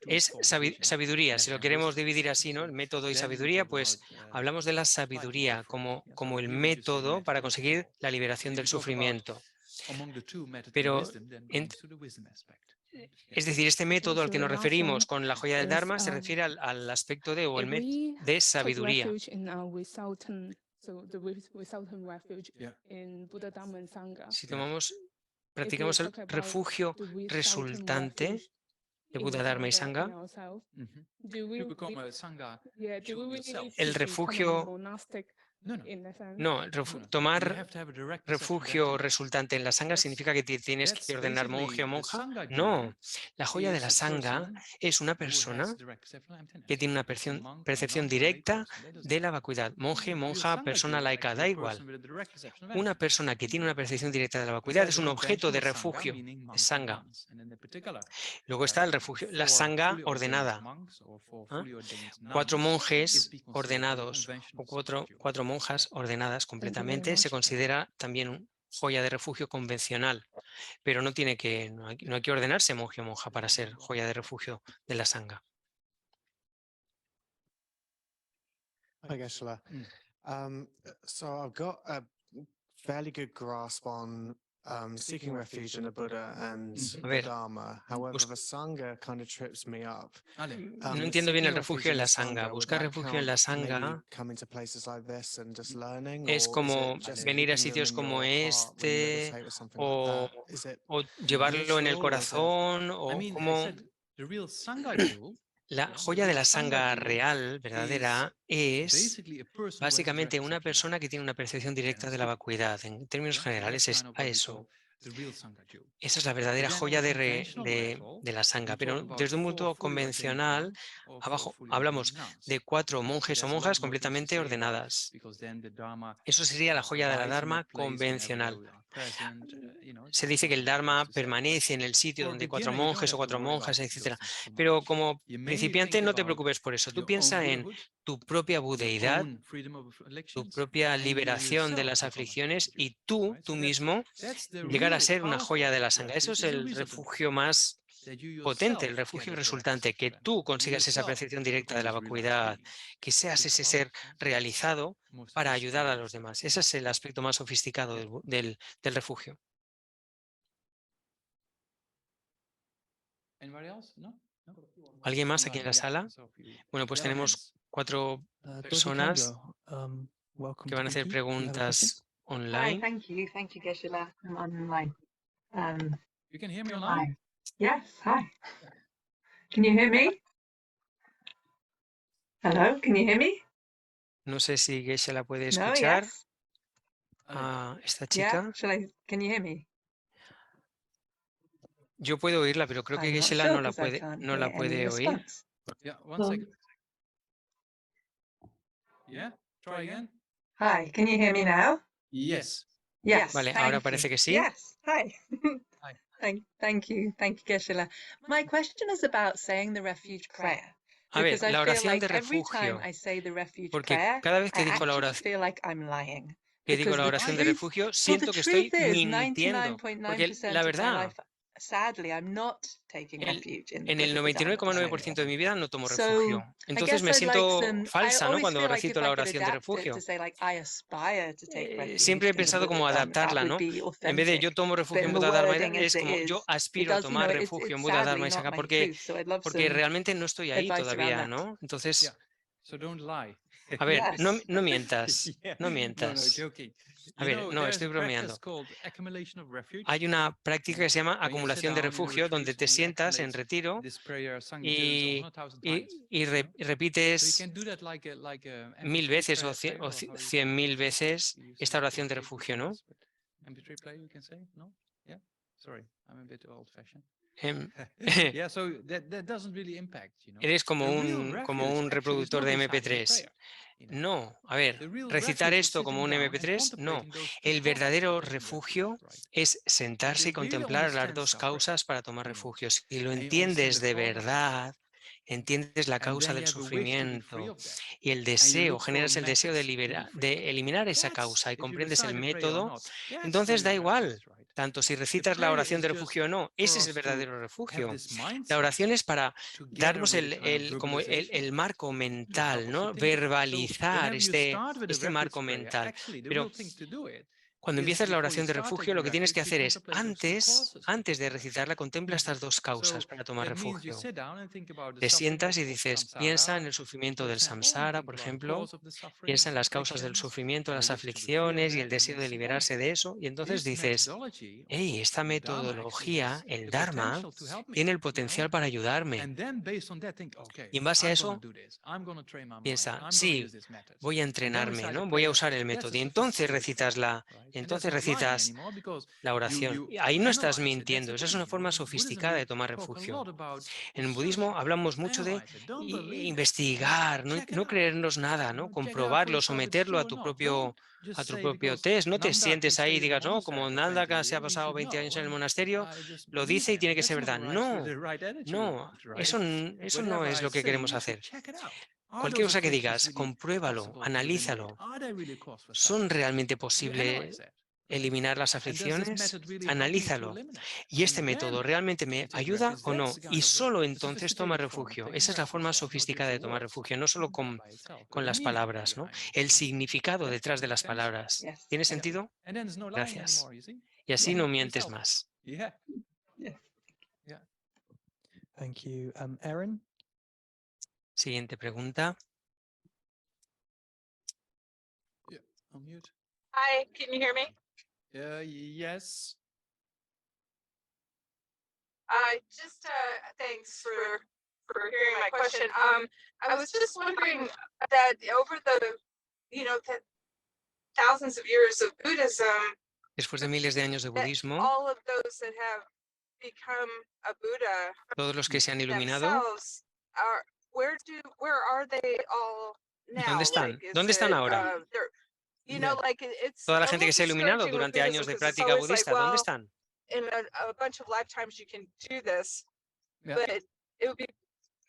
Es sabiduría, si lo queremos dividir así, ¿no? El método y sabiduría, pues hablamos de la sabiduría como el método para conseguir la liberación del sufrimiento. Pero, es decir, este método al que nos referimos con la joya del Dharma se refiere al aspecto de sabiduría. Si practicamos el refugio resultante de Buda, Dharma y Sangha, el refugio, tomar refugio resultante en la Sangha significa que tienes que ordenar monje o monja. No, la joya de la Sangha es una persona que tiene una percepción directa de la vacuidad. Monje, monja, persona laica, da igual. Una persona que tiene una percepción directa de la vacuidad es un objeto de refugio, Sangha. Luego está el refugio, la Sangha ordenada. 4 monjes ordenados o cuatro monjas ordenadas completamente se considera también joya de refugio convencional, pero no hay que ordenarse monje o monja para ser joya de refugio de la Sangha. Hi, Geshe-la. So I've got a fairly good grasp on seeking refuge in the Buddha and the Dharma. However, the Sangha kind of trips me up. No entiendo bien el refugio en la Sangha. Buscar refugio en la Sangha es como venir a sitios como este o llevarlo en el corazón o como... La joya de la Sangha real, verdadera, es básicamente una persona que tiene una percepción directa de la vacuidad. En términos generales es a eso. Esa es la verdadera joya de la Sangha. Pero desde un punto convencional, abajo hablamos de 4 monjes o monjas completamente ordenadas. Eso sería la joya de la Dharma convencional. Se dice que el Dharma permanece en el sitio donde 4 monjes o 4 monjas, etc. Pero como principiante no te preocupes por eso. Tú piensa en tu propia budeidad, tu propia liberación de las aflicciones y tú mismo llegar a ser una joya de la Sangha. Eso es el refugio más potente, el refugio resultante, que tú consigas esa percepción directa de la vacuidad, que seas ese ser realizado para ayudar a los demás. Ese es el aspecto más sofisticado del refugio. ¿Alguien más aquí en la sala? Bueno, pues tenemos 4 personas que van a hacer preguntas online. Hi, thank you, Geshe-la. I'm online. You can hear me online? Hi. Yes, hi. Can you hear me? Hello, can you hear me? No sé si Geshe la puede No, escuchar. yes. Esta Yeah, chica. can you hear me? Yo puedo oírla, pero creo que I'm not Geshe-la sure no la 'cause I can't no la hear any puede oír. response. Yeah, one second. Yeah, try again. Hi, can you hear me now? Yes. Yes. Vale, thank ahora you. parece que sí. Yes, hi. Hi. Thank you, Geshe-la. My question is about saying the refuge prayer. A ver, Because I la feel oración like de every time refugio. I say the refuge Porque prayer, cada vez I que digo la actually oración, feel like I'm lying. que digo Because la the oración de truth- refugio, Well, the siento que estoy truth is, mintiendo. Porque 99.9% la of my verdad, life, sadly, I'm not taking refuge in the en el Buddha, the Dharma, and the 99,9% de Sangha. mi vida no tomo So, refugio. I Entonces guess me I'd like siento some. I falsa, ¿no? always Cuando feel like recito if la I could oración de adapt it refugio. to say like I aspire to take refuge Siempre he in the pensado Buddha, como the Dharma, that adaptarla, would ¿no? be En vez de yo authentic. tomo But refugio en in the Buda, Dharma, wording es as it como yo is, aspiro a it does, tomar it's refugio en Buda, Dharma sadly y not Sangha, my porque truth. So I'd love porque some realmente no estoy ahí advice around todavía, that. ¿no? Entonces, So don't lie. A ver, no, Yes. no mientas, Yeah. no No, mientas. joking. A You ver, know, no, there's estoy a practice bromeando. called accumulation of refuge. Hay una práctica que se llama When you sit acumulación de down in a refugio, donde retreat, te you sientas en accumulate retiro this prayer sung y, 1,000 y, times. y you know? So you repites can do that like a 1000 MP3 veces o player, or how you 100.000 veces you say esta it, oración de MP3 refugio, ¿no? players, but MP3 player, you can say? No? Yeah? Sorry, I'm a bit old-fashioned. Em, Yeah, so that doesn't really impact, you know. Eres The real como refuge un actually is reproductor not de reciting the MP3. prayer, you know. No, a ver, The real recitar refuge is esto como sitting un down and MP3, no. contemplating those two El causes verdadero for taking refugio refuge, right? es sentarse y If you really contemplar las understand dos suffering, causas para tomar you know, refugio. Si lo and you understand entiendes the de cause of verdad, entiendes la and causa then you del have a wish to be free sufrimiento of that, y el and you deseo, look for generas el deseo methods to be free of de it, eliminar esa that's, causa y if you comprendes el recite the prayer or método, not, that's entonces the da real igual, refuge, right? tanto si The recitas la prayer oración is de just refugio o no, for ese es el us to verdadero have refugio. this La mindset oración es para together darnos with a kind of como verbalization el marco to help mental, us ¿no? to think about it. So Verbalizar whenever you start with a este marco refuge prayer, mental. actually the Pero real thing to do it cuando is empiezas la before you oración de start refugio, taking lo que tienes que refuge, you hacer es, contemplate those two causes for antes de taking refuge. recitarla, contempla estas dos causas So para tomar that means you refugio. sit down and think about the Te suffering sientas y of dices, piensa en samsara, el sufrimiento for del example, and samsara, think por about the ejemplo, cause of the suffering, piensa en the las causas del afflictions, sufrimiento, and the las wish to be free of aflicciones y el that, and deseo then de sit down. liberarse de eso, y entonces This dices, methodology hey, esta of the Dharma actually metodología, has el the Dharma, potential to help me, tiene el you know? potencial para ayudarme. And then based on that think, okay, Y en base a I'm going eso, to do this. I'm going to train my mind. piensa, I'm going to sí, use this method. voy a And then entrenarme, recite the ¿no? Voy a prayer. usar el That's método. a Y entonces sophisticated recitas form, right? And that's entonces not lying recitas anymore because la oración. you Y ahí no estás analyze it. That's mintiendo, the esa es thing, una you forma know. Buddhism, sofisticada we de tomar talk a refugio. lot about En el research, budismo hablamos mucho de analyze it. Don't believe it. investigar, no, Check it no out. creernos nada, You ¿no? know, check it out for Comprobarlo, yourself if it's someterlo true or not. Don't just a tu say propio because test. No te Namdak, who sientes ahí y stayed in a digas, no, monastery como for 20 Nandaka se ha years, he pasado should 20 años know, en el and monasterio, I just lo believe dice y him. tiene que That's ser not the verdad. the No, right attitude, no, right? eso no Whatever es I lo que say, queremos you should hacer. check it out. Are Cualquier those cosa que afflictions digas, really compruébalo, possible to eliminate? analízalo. Are they really cause for ¿Son suffering? realmente And you posible analyze that, right? eliminar las And does this aflicciones? method really help me to Analízalo. eliminate? ¿Y este And método then realmente you me take ayuda refuge. o no? That's the Y kind of solo a entonces toma sophisticated form of refugio. taking Esa es la forma refuge, right? Not sofisticada just de the tomar words, refugio, no solo by itself, but con the las meaning palabras, ¿no? behind it, El you know? significado Yeah, detrás de las thanks. palabras. Yes. ¿Tiene Yeah. sentido? And then there's no lying Gracias. anymore, you see? Y así Just no be mientes yourself. más. Yeah. Yeah. Yeah. Thank you. Erin? Siguiente pregunta. Yeah. Unmute. Hi, can you hear me? Yes. Thanks for hearing my question. I was just wondering that over the thousands of years of Buddhism, Después de miles de años de that budismo, all of those that have become a Buddha todos los que se han iluminado, themselves are where are they all now? ¿dónde están? Like, is ¿Dónde están it, ahora? they're- Yeah. like it's Toda la a gente que little se ha iluminado discouraging with durante años Buddhism de 'cause it's práctica always like, budista, ¿dónde well, están? in a bunch of lifetimes you can do this, Yeah. but it would be,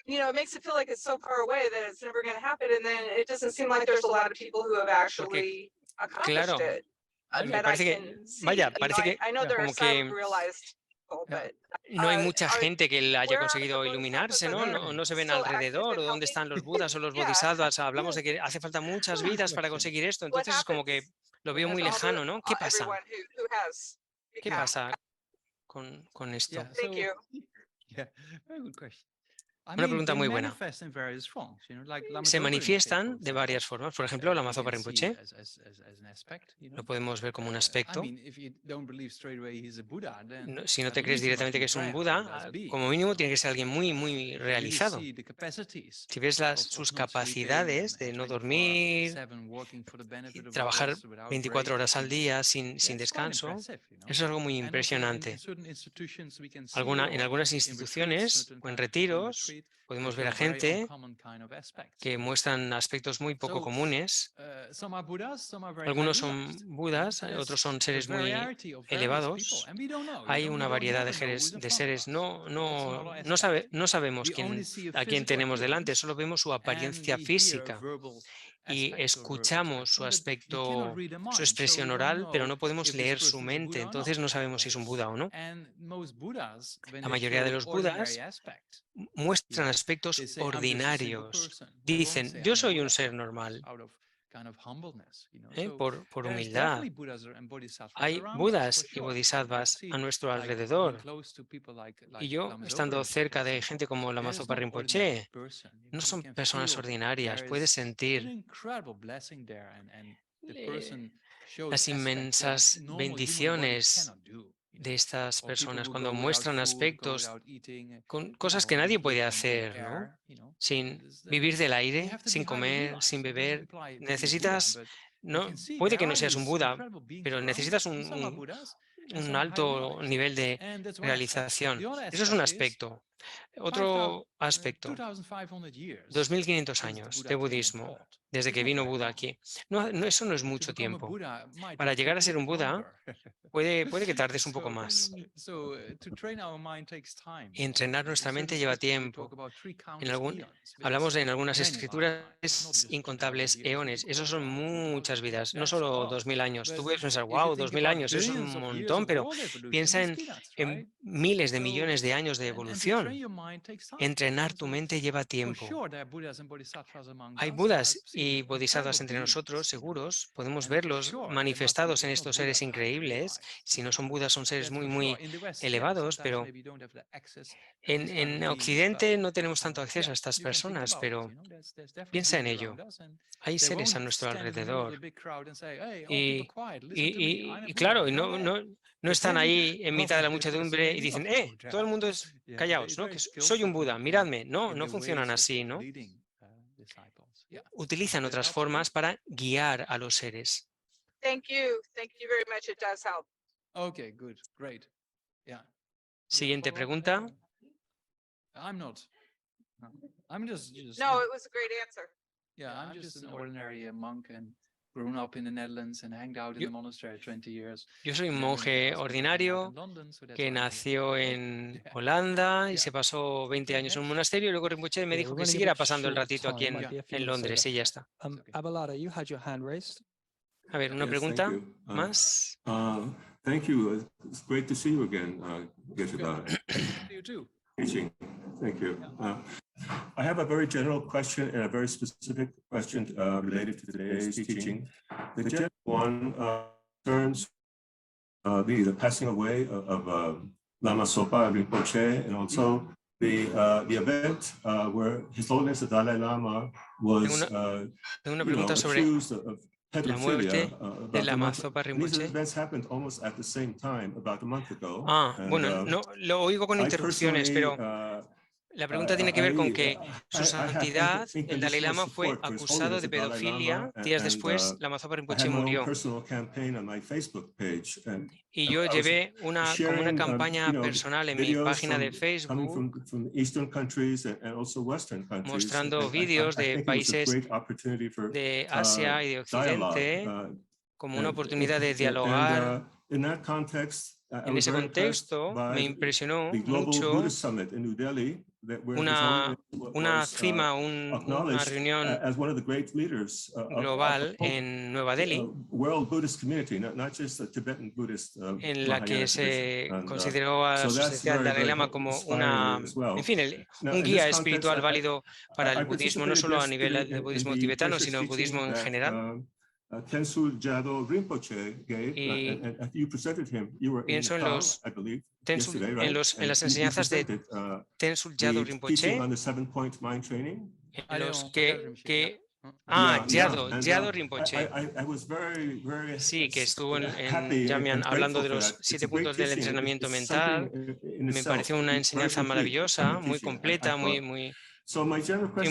it makes it feel like it's so far away that it's never going to happen, and then it doesn't seem like there's a lot of people who have actually accomplished claro, it me that I parece que- can see. vaya, parece que I know there are como some que realized people, Yeah. but no hay mucha are- gente que haya where are conseguido the iluminarse, bodhisattvas? ¿no? Are No, they no se ven still active alrededor, and o dónde helping? están los budas o los Yeah. bodhisattvas. Hablamos de que hace falta muchas Good vidas para question. conseguir esto, What entonces es como que happens lo veo muy with all lejano, ¿no? ¿Qué pasa? everyone who has ¿Qué become? pasa con esto? Yeah. Thank you. Yeah. Very good question. I Una mean, pregunta they muy buena. manifest in various forms, like Lama Se Zopa Rinpoche, manifiestan for de example. varias formas. Por ejemplo, la We Zopa can see Rinpoche it as an aspect, lo podemos ver como un I aspecto. mean, if you don't believe straight away he's a Buddha, then Si no at te crees least he must directamente be que es un a Buda, realized being, como mínimo you tiene know. que ser alguien muy, muy If you really realizado. see the capacities Si ves of sus not sleeping capacidades and de no 24/7 dormir, working for the benefit of trabajar others without 24 break, horas al día sin that's quite descanso, impressive, eso es algo muy And also in impresionante. certain institutions we can see, En or algunas in instituciones certain o en kind of retiros retreat, podemos they ver a show very gente uncommon kind of aspects. que muestran aspectos muy poco So, comunes. some are Buddhas, some are very Algunos high son realized. budas, So there's otros son a seres muy variety of various elevados. people, and we don't know. Hay We una variedad never know who's in front of seres. us. That's another aspect. No sabemos We only quién, see a quién physical tenemos delante, appearance, solo vemos su and apariencia we hear física verbal y aspects or verbal escuchamos su expression, but we cannot aspecto, read the su mind, so expresión we don't oral, pero know no podemos if this leer su person is a mente, Buddha or not, entonces no sabemos si es un right? Buda o no. And most Buddhas, when La they mayoría de show los ordinary Budas aspects, muestran they aspectos say, "I'm just a simple ordinarios. person." They won't Dicen, say, yo "I'm a soy un Buddha," ser of course, normal. out of por humildad. Hay Budas y Bodhisattvas a nuestro alrededor. Y yo, estando cerca de gente como Lama Zopa Rinpoche, no son personas ordinarias. Puedes sentir las inmensas bendiciones de estas personas cuando muestran aspectos con cosas que nadie puede hacer, ¿no? Sin vivir del aire, sin comer, sin beber. Necesitas, no, puede que no seas un Buda, pero necesitas un alto nivel de realización. Eso es un aspecto. Otro aspecto, 2500 años de budismo, desde que vino Buda aquí. Eso no es mucho tiempo. Para llegar a ser un Buda, puede que tardes un poco más. Y entrenar nuestra mente lleva tiempo. Hablamos en algunas escrituras incontables eones. Eso son muchas vidas, no solo 2000 años. Tú puedes pensar, wow, 2000 años, eso es un montón, pero piensa en miles de millones de años de evolución. Entrenar tu mente lleva tiempo. Hay Budas y Bodhisattvas entre nosotros, seguros. Podemos verlos manifestados en estos seres increíbles. Si no son Budas, son seres muy, muy elevados, pero en Occidente no tenemos tanto acceso a estas personas, pero piensa en ello. Hay seres a nuestro alrededor. Y claro, no están ahí en mitad de la muchedumbre y dicen, todo el mundo es callaos, ¿no? Que soy un Buda, miradme. No funcionan así, ¿no? Utilizan otras formas para guiar a los seres. Thank you very much. It does help. Okay, good, great. Yeah. Siguiente pregunta. I'm just No, it was a great answer. yeah, I'm just an ordinary monk and grown up in the Netherlands and hanged out in the monastery 20 years. Yo soy un monje ordinario que nació en Holanda y se pasó 20 años en un monasterio y luego Rinpoche me dijo que siguiera pasando el ratito aquí en Londres y ya está. Abelarda, you had your hand raised. A ver, una pregunta más. Thank you. It's great to see you again, Geshe-la. You too. Teaching. Thank you. I have a very general question and a very specific question related to today's teaching. The general one concerns the passing away of Lama Zopa Rinpoche, and also the event where His Holiness the Dalai Lama was accused of la muerte de Lama Zopa Rinpoche. Bueno, no, lo oigo con interrupciones, pero la pregunta tiene que ver con que su santidad, el Dalai Lama, fue acusado de pedofilia. Días después, Lama Zopa Rinpoche murió. Y yo llevé como una campaña personal en mi página de Facebook, mostrando vídeos de países de Asia y de Occidente como una oportunidad de dialogar. En ese contexto me impresionó mucho una cima, una reunión global en Nueva Delhi, en la que se consideró a la sociedad del Dalai Lama como un guía espiritual válido para el budismo, no solo a nivel del budismo tibetano, sino el budismo en general. Y pienso en las enseñanzas de Tenzul Gyado Rinpoche, en los Gyado Rinpoche. Sí, que estuvo en Jamyang hablando de los 7 puntos del entrenamiento mental. Me pareció una enseñanza maravillosa, muy completa, muy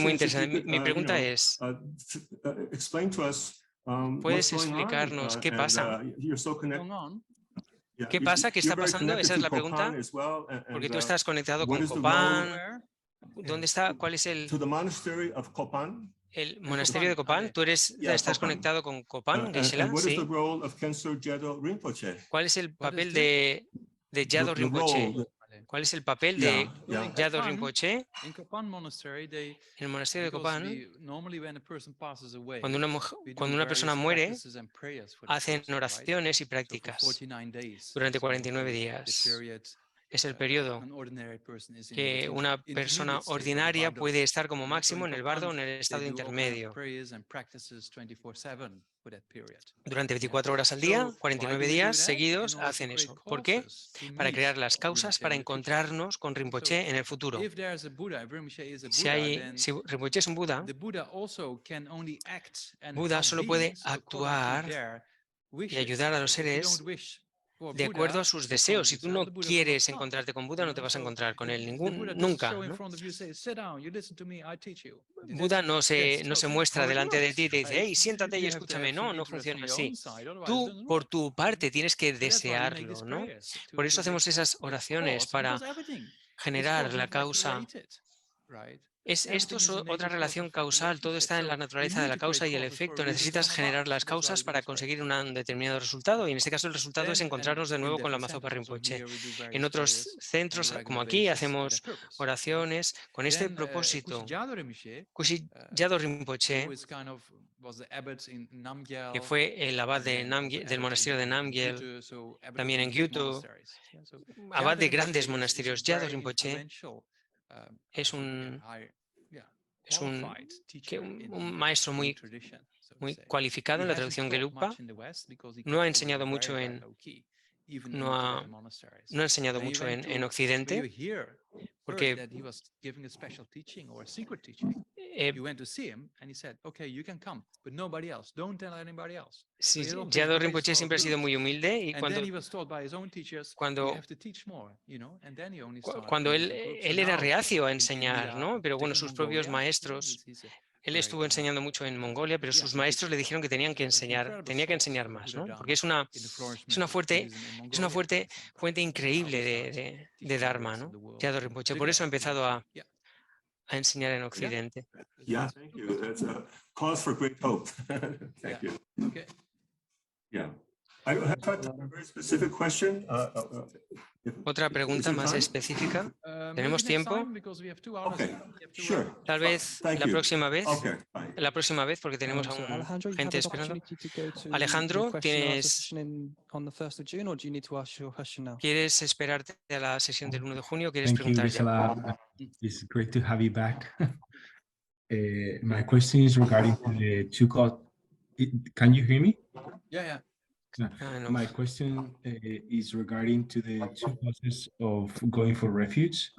interesante. Mi pregunta es, ¿puedes explicarnos qué pasa? ¿Qué pasa? ¿Qué está pasando? Esa es la pregunta. Porque tú estás conectado con Kopan. ¿Dónde está? ¿Cuál es el monasterio de Kopan? ¿Tú estás conectado con Kopan, Geshe-la? Sí. ¿Cuál es el papel de Gyado Rinpoche? ¿Cuál es el papel de Gyado Rinpoche? En el monasterio de Kopan, cuando una persona muere, hacen oraciones y prácticas durante 49 días. es el periodo que una persona ordinaria puede estar como máximo en el bardo o en el estado intermedio. Durante 24 horas al día, 49 días seguidos hacen eso. ¿Por qué? Para crear las causas para encontrarnos con Rinpoche en el futuro. Si Rinpoche es un Buda, Buda solo puede actuar y ayudar a los seres de acuerdo a sus deseos. Si tú no quieres encontrarte con Buda, no te vas a encontrar con él nunca, ¿no? Buda no se muestra delante de ti y te dice, hey, siéntate y escúchame. No, no funciona así. Tú, por tu parte, tienes que desearlo, ¿no? Por eso hacemos esas oraciones, para generar la causa. Esto es otra relación causal, todo está en la naturaleza de la causa y el efecto. Necesitas generar las causas para conseguir un determinado resultado, y en este caso el resultado es encontrarnos de nuevo con la Mazopa Rinpoche. En otros centros, como aquí, hacemos oraciones con este propósito. Kushi Yado Rinpoche, que fue el abad del monasterio de Namgyel, también en Gyuto, abad de grandes monasterios. Yado Rinpoche es un maestro muy cualificado en la traducción Gelugpa. No ha enseñado mucho en Occidente, porque Yado Rinpoche siempre ha sido muy humilde, y cuando él era reacio a enseñar, ¿no? Pero bueno, sus propios maestros, él estuvo enseñando mucho en Mongolia, pero sus maestros le dijeron que tenía que enseñar más, ¿no? Porque es una fuerte fuente increíble de Dharma, ¿no? Yado Rinpoche. Por eso ha empezado a enseñar en Occidente. Yeah, thank you. That's a cause for great hope. Thank you. Okay. Yeah. I have a very specific question. Otra pregunta más específica. ¿Tenemos tiempo? Okay, sure. Tal vez Thank la you. próxima vez. Okay, fine. La próxima vez, porque tenemos So aún Alejandro, you gente have an esperando. opportunity to go to Alejandro, your question and answer tienes- session on the 1st of June, or do you need to ask your question now? ¿Quieres esperarte a la sesión del 1 de junio o quieres Thank you, preguntar ya? Gisela. It's great to have you back. My question is regarding to the two causes. Can you hear me? Yeah. No. My question is regarding to the two causes of going for refuge.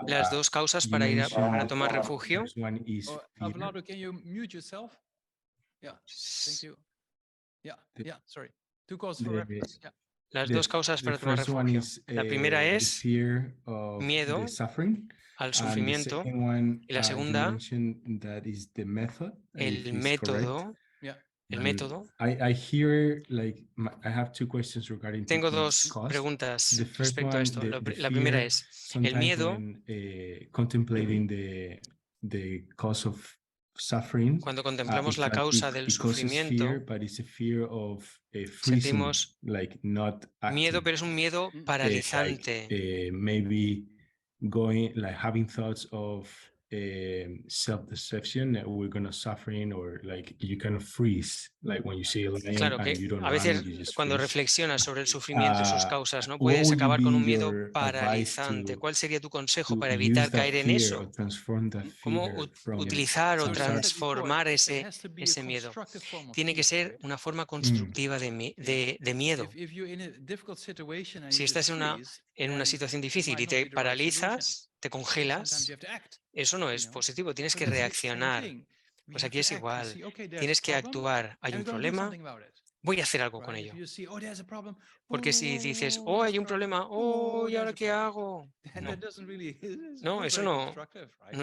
Las dos causas para para tomar refugio. First one is fear. Abelardo, can you mute yourself? Yeah, thank you. Yeah, sorry. Two causes for refuge. Yeah. Las dos causas para tomar first one refugio. is, La primera the es fear of miedo the suffering. al And the sufrimiento, second one, y la you segunda, mentioned that is the method, if el it's método. correct. El And método. I hear, like, I have two questions regarding Tengo to dos each cause. preguntas The first respecto a one, esto. the La primera fear, es el sometimes miedo when, contemplating the cause of suffering. cuando contemplamos la causa del it causes sufrimiento. fear, but it's a fear of freezing, Sentimos like not miedo, acting. pero es un miedo paralizante. Maybe going, like having thoughts of self-deception, that we're gonna suffering, or like you kind of freeze, like when you see a lion Claro and que you don't a veces run, you just cuando freeze. reflexionas sobre el sufrimiento y sus causas, ¿no? What Puedes would acabar con be un miedo your advice paralizante. to- ¿Cuál sería tu consejo to para use evitar that caer en fear eso? or transform that ¿Cómo fear from utilizar o samsara? transformar ese miedo? Tiene que ser una forma constructiva de miedo. Si estás en una situación difícil y te paralizas, te congelas, eso no es positivo, tienes que reaccionar. Pues aquí es igual, tienes que actuar. Hay un problema, voy a hacer algo con ello. Porque si dices, oh, hay un problema, oh, ¿y ahora qué hago? No, eso no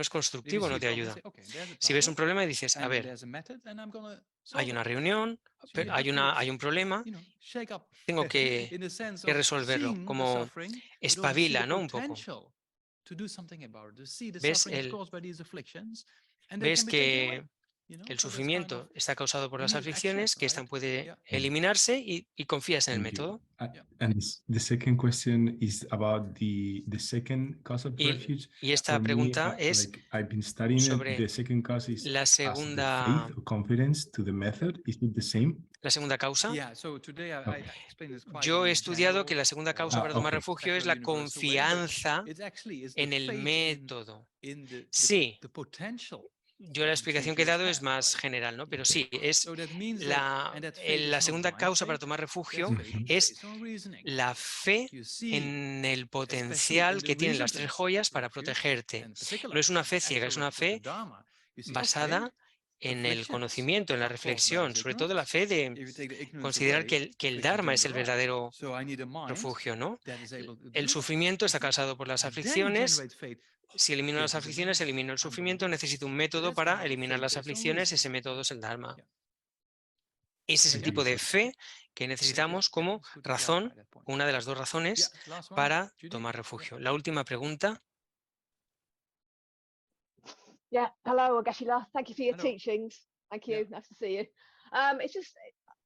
es constructivo, no te ayuda. Si ves un problema y dices, a ver, hay una reunión, hay un problema, tengo que resolverlo, como espabila, ¿no? Un poco. Ves que que el sufrimiento está causado por las aflicciones, que esta puede eliminarse y confías en el Thank you. método. And the second question is about the second cause of Y- refuge. Y esta For me, pregunta es like I've been studying it. sobre The second cause is la as the segunda, faith or confidence to the method. Is it the same? la segunda causa. Yeah, so today I explained this quite Yo he in estudiado que general, la segunda causa para tomar okay. refugio es secular, la universal way, but confianza it actually is the en el faith método. in the Sí, potential. yo la explicación que he dado es más general, ¿no? Pero sí, es So that means la, and that faith is la not segunda blind causa para faith, tomar refugio that's faith es based on reasoning. la fe You see, en el especially in potencial the que tienen las recent tres joyas para refuge, protegerte. and particularly No es una in the fe ciega, es una excellence of the fe Dharma, you see, basada en el afflictions conocimiento, en la are caused by reflexión, this sobre todo la ignorance. fe de If you take the ignorance considerar away, que el affliction Dharma es don't el arise. verdadero So I need a mind refugio, ¿no? that is able to do El that. sufrimiento está You see, causado por las and then aflicciones. generate faith. Si elimino las Faith is a aflicciones, method, elimino el sufrimiento, unbelief. necesito un So método that's para kind of eliminar faith las based on aflicciones, reasoning. ese método es el Dharma. Yeah. Ese es el Yeah. tipo de fe que necesitamos como It's good to razón, clarify that point. una de las dos razones Yeah, last one, para Judy. tomar refugio. La última pregunta. Yeah, hello, Agashila. Thank you for your Hello. teachings. Thank you. Yeah. Nice to see you. It's just,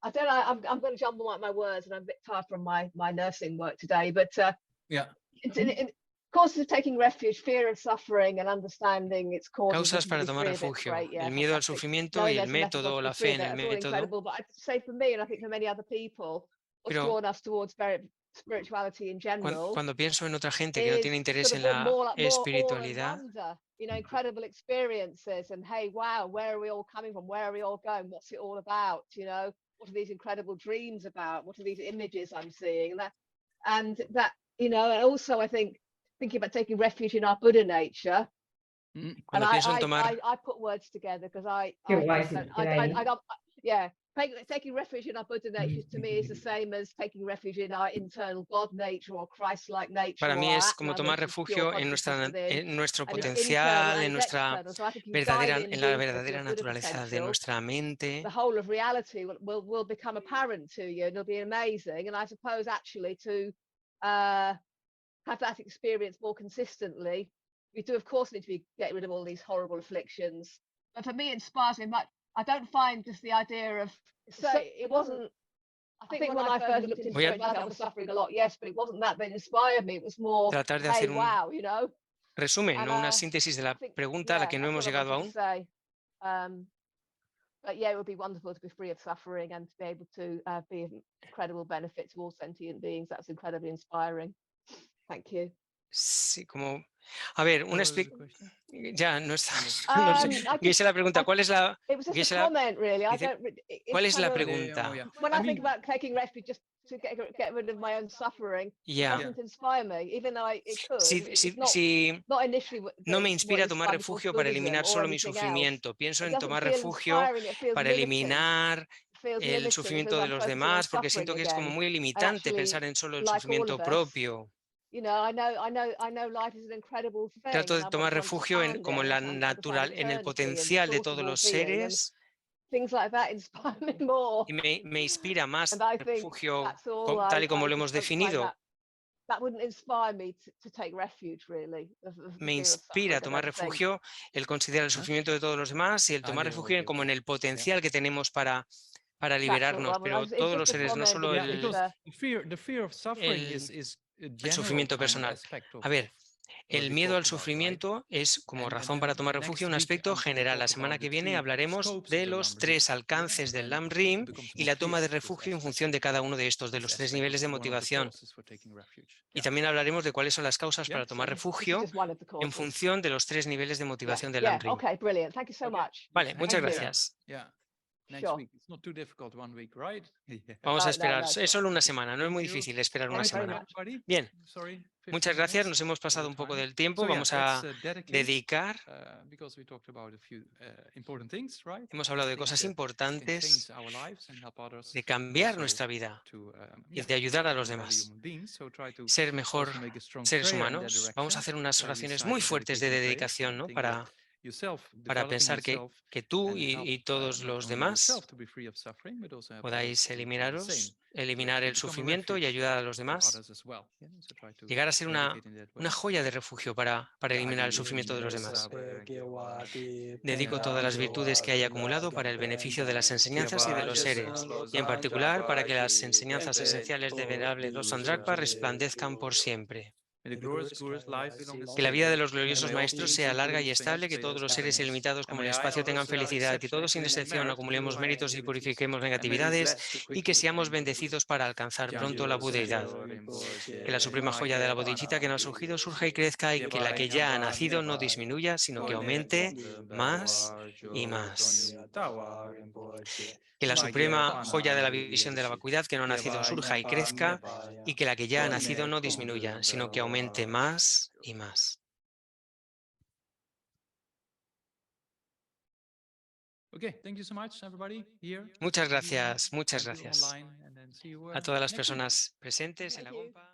I don't know, I'm going to jumble my words and I'm a bit tired from my nursing work today, but Yeah. in causes of taking refuge, fear of suffering and understanding its causes. Causas looking to para be tomar free of it, refugio. great, yeah, El miedo al fantastic. sufrimiento Knowing y el there's a método, la methodology to be fe en free el of it, that's all método. incredible. But I have to say for me, and I think for many other people, what's Pero drawn us towards spirituality in general Cuando pienso en otra gente que no tiene is interés sort en of la more like more awe and espiritualidad, wonder, you know, incredible experiences and hey, wow, where are we all coming from? Where are we all going? What's it all about? You know, what are these incredible dreams about? What are these images I'm seeing? And that, you know, and also I think thinking about taking refuge in our Buddha nature. And cuando pienso en tomar, I put words together because yeah, taking refuge in our Buddha nature to me is the same as taking refuge in our internal God nature or Christ-like nature. para mí or es our como Atman, tomar which is pure refugio en consciousness within. nuestro And it's potencial, internal en and nuestra external. So I think if you dive in en la deeper to verdadera your Buddha naturaleza de potential, nuestra mente. the whole of reality will become apparent to you and it'll be amazing. And I suppose actually to have that experience more consistently, we do of course need to be getting rid of all these horrible afflictions. But for me, it inspires me much. I don't find just the idea of, so it wasn't, I think when I first looked into spirituality, I was suffering a lot, yes, but it wasn't that inspired me. It was more, Tratar de hey, hacer un wow, you know. resumen, And, no una síntesis de la pregunta a la que no hemos llegado aún. But yeah, it would be wonderful to be free of suffering and to be able to be of incredible benefit to all sentient beings. That's incredibly inspiring. Thank you. Sí, como, a ver, una ya no está. Gisela la pregunta, ¿cuál es la? It was just Gisela, a comment, really. I don't. ¿cuál es la pregunta? When I think about taking refuge, just to get rid of my own suffering, it doesn't inspire me, even though it could. Si not initially. No me inspira tomar refugio para eliminar solo mi sufrimiento. Pienso en tomar refugio para eliminar el sufrimiento de los demás, porque siento que es como muy limitante pensar en solo el sufrimiento propio. Trato de tomar refugio como en la natural, en el potencial de todos los seres. Y me inspira más refugio tal y como lo hemos definido. Me inspira tomar refugio el considerar el sufrimiento de todos los demás y el tomar refugio como en el potencial que tenemos para liberarnos, pero todos los seres, no solo el sufrimiento personal. A ver, el miedo al sufrimiento es, como razón para tomar refugio, un aspecto general. La semana que viene hablaremos de los 3 alcances del Lam-Rim y la toma de refugio en función de cada uno de estos, de los 3 niveles de motivación. Y también hablaremos de cuáles son las causas para tomar refugio en función de los 3 niveles de motivación del Lam-Rim. Vale, muchas gracias. Vamos a esperar, es solo una semana, no es muy difícil esperar una semana. Bien, muchas gracias, nos hemos pasado un poco del tiempo, vamos a dedicar. Hemos hablado de cosas importantes, de cambiar nuestra vida y de ayudar a los demás, ser mejor seres humanos. Vamos a hacer unas oraciones muy fuertes de dedicación, ¿no? Para para pensar que tú y todos los demás podáis eliminar el sufrimiento y ayudar a los demás. Llegar a ser una joya de refugio para eliminar el sufrimiento de los demás. Dedico todas las virtudes que haya acumulado para el beneficio de las enseñanzas y de los seres, y en particular para que las enseñanzas esenciales de Venerable Losang Drakpa resplandezcan por siempre. Que la vida de los gloriosos maestros sea larga y estable, que todos los seres ilimitados como el espacio tengan felicidad, que todos sin excepción acumulemos méritos y purifiquemos negatividades, y que seamos bendecidos para alcanzar pronto la budeidad. Que la suprema joya de la bodhicitta que no ha surgido surja y crezca, y que la que ya ha nacido no disminuya, sino que aumente más y más. Que la suprema joya de la visión de la vacuidad que no ha nacido surja y crezca, y que la que ya ha nacido no disminuya, sino que aumente más y más. Muchas gracias a todas las personas presentes en la compa.